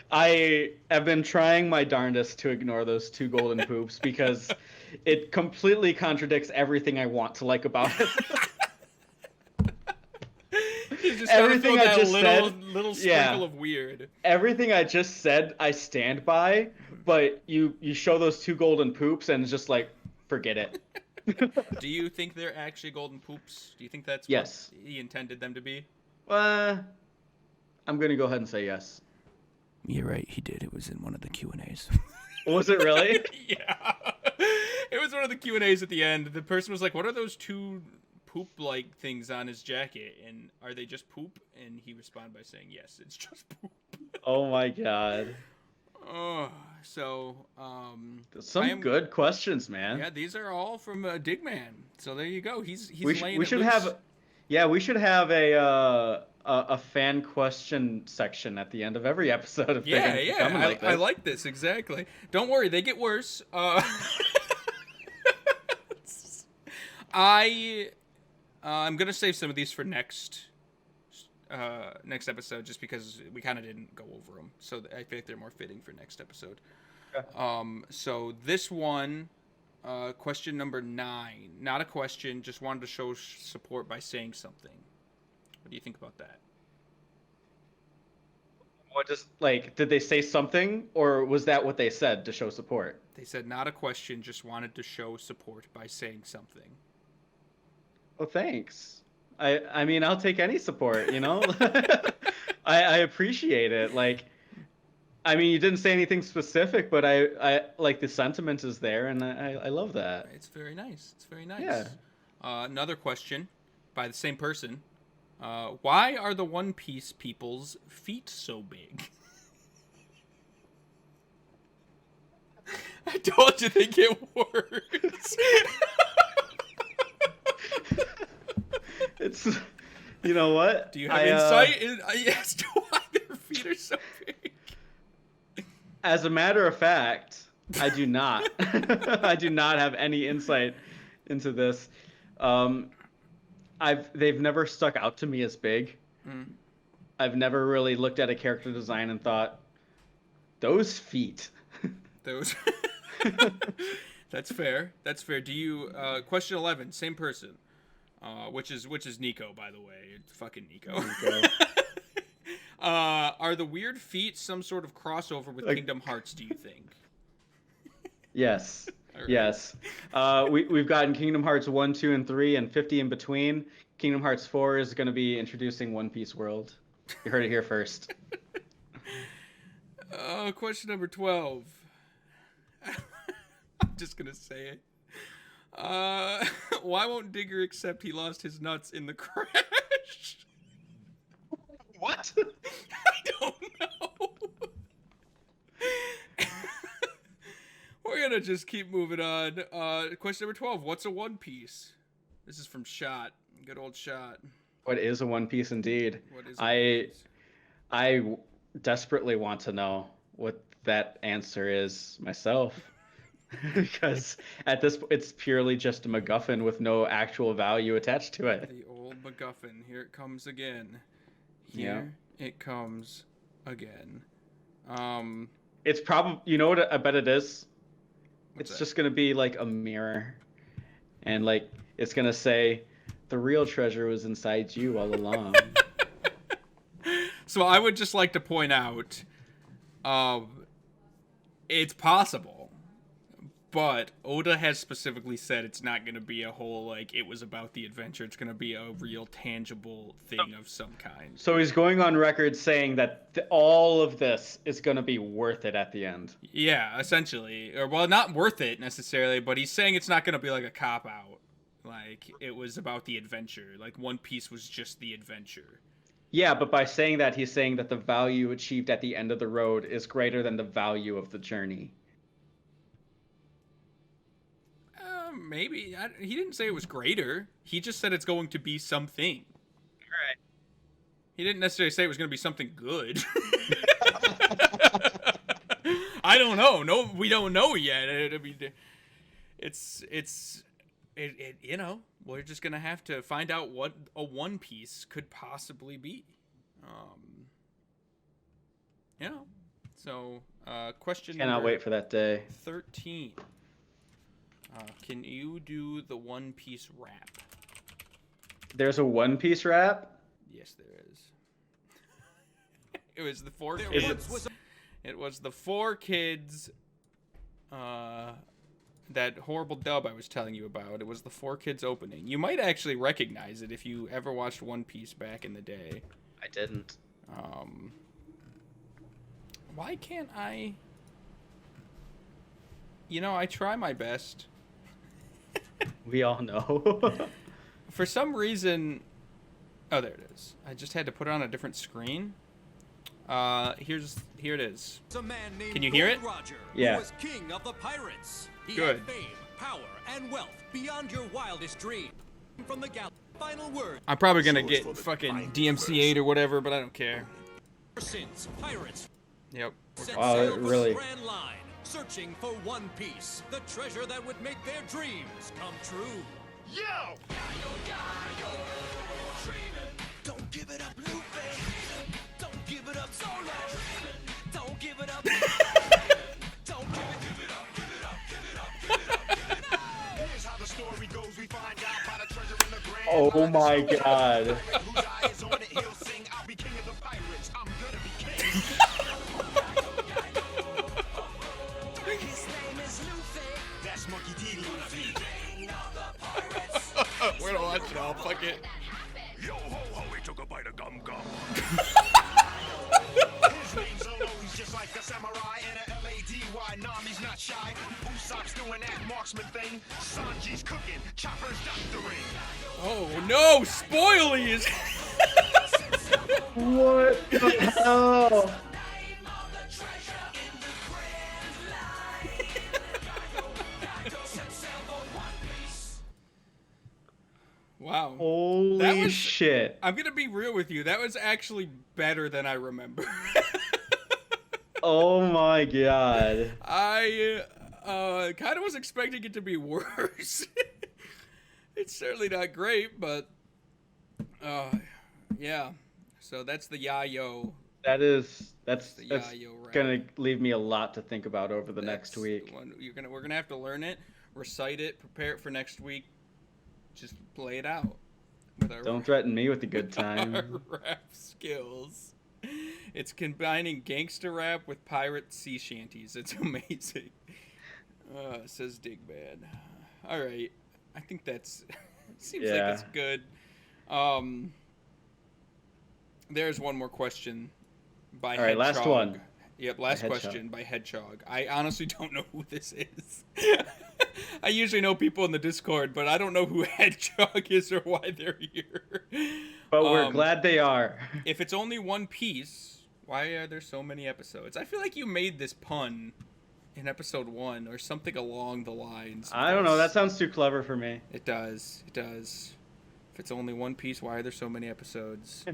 I have been trying my darndest to ignore those 2 golden poops because it completely contradicts everything I want to like about it. You just Everything I just said, little sprinkle of weird. Everything I just said, I stand by, but you show those 2 golden poops and it's just like, forget it. Do you think they're actually golden poops? Do you think that's yes. what he intended them to be? I'm going to go ahead and say yes. You're right, he did. It was in one of the Q&As. Was it really? Yeah. It was one of the Q&As at the end. The person was like, what are those 2 poop-like things on his jacket? And are they just poop? And he responded by saying, yes, it's just poop. Oh my god. Oh, so, some good questions, man. Yeah, these are all from Digman. So there you go. He's laying we it should loose. we should have a fan question section at the end of every episode. I like this, exactly. Don't worry, they get worse. I'm gonna save some of these for next episode, just because we kind of didn't go over them, so I feel like they're more fitting for next episode. Okay. So this one, question number 9, not a question, just wanted to show support by saying something. What do you think about that? What did they say something, or was that what they said to show support? They said not a question, just wanted to show support by saying something. Oh, thanks. I mean, I'll take any support, I appreciate it. Like, I mean, you didn't say anything specific, but I like the sentiment is there, and I love that. It's very nice. Yeah. Another question by the same person. Why are the One Piece people's feet so big? I told you they get worse. It's, you know what? Do you have insight as to why their feet are so big? As a matter of fact, I do not. I do not have any insight into this. They've never stuck out to me as big. Mm. I've never really looked at a character design and thought, those feet. Those. That's fair. That's fair. Do you question 11, same person. Which is Nico, by the way. It's fucking Nico. Are the weird feet some sort of crossover with Kingdom Hearts, do you think? Yes. Right. Yes. We've gotten Kingdom Hearts 1, 2, and 3, and 50 in between. Kingdom Hearts 4 is going to be introducing One Piece World. You heard it here first. Question number 12. I'm just going to say it. Why won't Digger accept he lost his nuts in the crash? What? I don't know. We're gonna just keep moving on. Question number 12. What's a One Piece? This is from Shot. Good old Shot. What is a One Piece indeed? What is a One Piece? I desperately want to know what that answer is myself. Because at this it's purely just a MacGuffin with no actual value attached to it. The old MacGuffin. Here it comes again. Here it comes again. It's probably, you know what I bet it is? What's It's that? just gonna be like a mirror, and like it's gonna say, "The real treasure was inside you all along." So I would just like to point out, it's possible, but Oda has specifically said it's not going to be a whole, like, it was about the adventure. It's going to be a real tangible thing of some kind. So he's going on record saying that all of this is gonna be worth it at the end. Yeah, essentially. Or, well, not worth it necessarily, but he's saying it's not going to be like a cop-out. Like, it was about the adventure. Like, One Piece was just the adventure. Yeah, but by saying that, he's saying that the value achieved at the end of the road is greater than the value of the journey. Maybe. He didn't say it was greater. He just said it's going to be something. All right. He didn't necessarily say it was going to be something good. I don't know. No, we don't know yet. I mean, it's you know, we're just going to have to find out what a One Piece could possibly be. You know. So, question Cannot number wait for that day. 13. Can you do the One Piece rap? There's a One Piece rap? Yes, there is. It was the four Is kids. It was the four kids. That horrible dub I was telling you about. It was the four kids opening. You might actually recognize it if you ever watched One Piece back in the day. I didn't. Why can't I? You know, I try my best. We all know. For some reason, oh, there it is. I just had to put it on a different screen. Here it is. Can you hear it? Roger, Yeah. who was king of the pirates. He Good. had fame, power, and wealth beyond your wildest dream. From the final word. I'm probably gonna get fucking DMCA'd or whatever, but I don't care. Since pirates Yep. set Wow, sail for really? the Grand Line, searching for One Piece, the treasure that would make their dreams come true. Yo! Don't give it up, Luffy. Don't give it up, Solo. Don't give it up. Don't give it up. Here's how the story goes. We find out about a treasure in the Grand Oh Line. my god. Whose eye is on it, he'll sing. I'll be king of the pirates. I'm gonna be king. His name is Luffy. That's Monkey D. Luffy. King of the pirates. We're gonna watch it all. Fuck it. Yo ho ho, he took a bite of gum gum. His name's Olo, he's just like a samurai and a Lady. Nami's not shy. Usopp's doing that marksman thing. Sanji's cooking. Chopper's doctoring. Oh no! Spoily is. What the hell? Wow. That Holy was- shit. I'm gonna be real with you. That was actually better than I remember. Oh my god. I kind of was expecting it to be worse. It's certainly not great, but yeah. So that's the Yayo. That's The that's Yayo rap. gonna leave me a lot to think about over the next That's week. the one we're gonna have to learn it. recite it, prepare it for next week. Just play it out. With our, Don't threaten me with a good our time. rap skills. It's combining gangster rap with pirate sea shanties. It's amazing. Says Digman. All right. I think that's... seems like Yeah. that's good. There's one more question by All right, Hedgehog. last one. Yep, last Hedgehog. question by Hedgehog. I honestly don't know who this is. I usually know people in the Discord, but I don't know who Hedgehog is or why they're here. But we're glad they are. If it's only One Piece, why are there so many episodes? I feel like you made this pun in episode 1 or something along the lines. I don't know. That sounds too clever for me. It does. It does. If it's only One Piece, why are there so many episodes?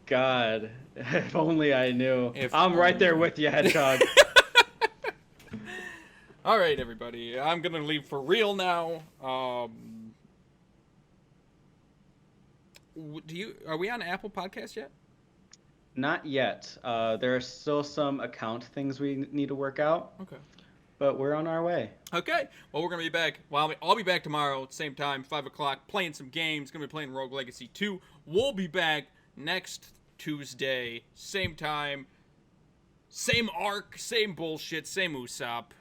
God, if only I knew. If I'm right there only. with you, Hedgehog. All right, everybody. I'm gonna leave for real now. Are we on Apple Podcast yet? Not yet. There are still some account things we need to work out, Okay. but we're on our way. Okay. Well, we're gonna be back. Well, I'll be back tomorrow at the same time, 5 o'clock, playing some games. Gonna be playing Rogue Legacy 2. We'll be back next Tuesday, same time, same arc, same bullshit, same Usopp,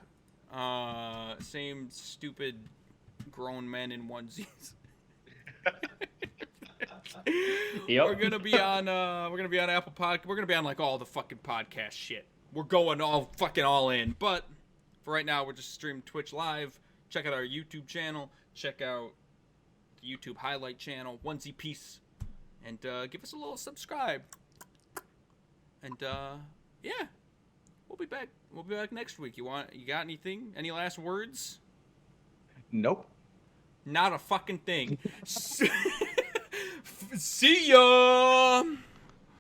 same stupid grown men in onesies. Yep. We're gonna be on Apple Pod. We're gonna be on like all the fucking podcast shit. We're going all in. But for right now, we're just streaming Twitch live. Check out our YouTube channel. Check out the YouTube highlight channel, Onesie Piece, and give us a little subscribe. And yeah, we'll be back. We'll be back next week. You got anything? Any last words? Nope. Not a fucking thing. See ya.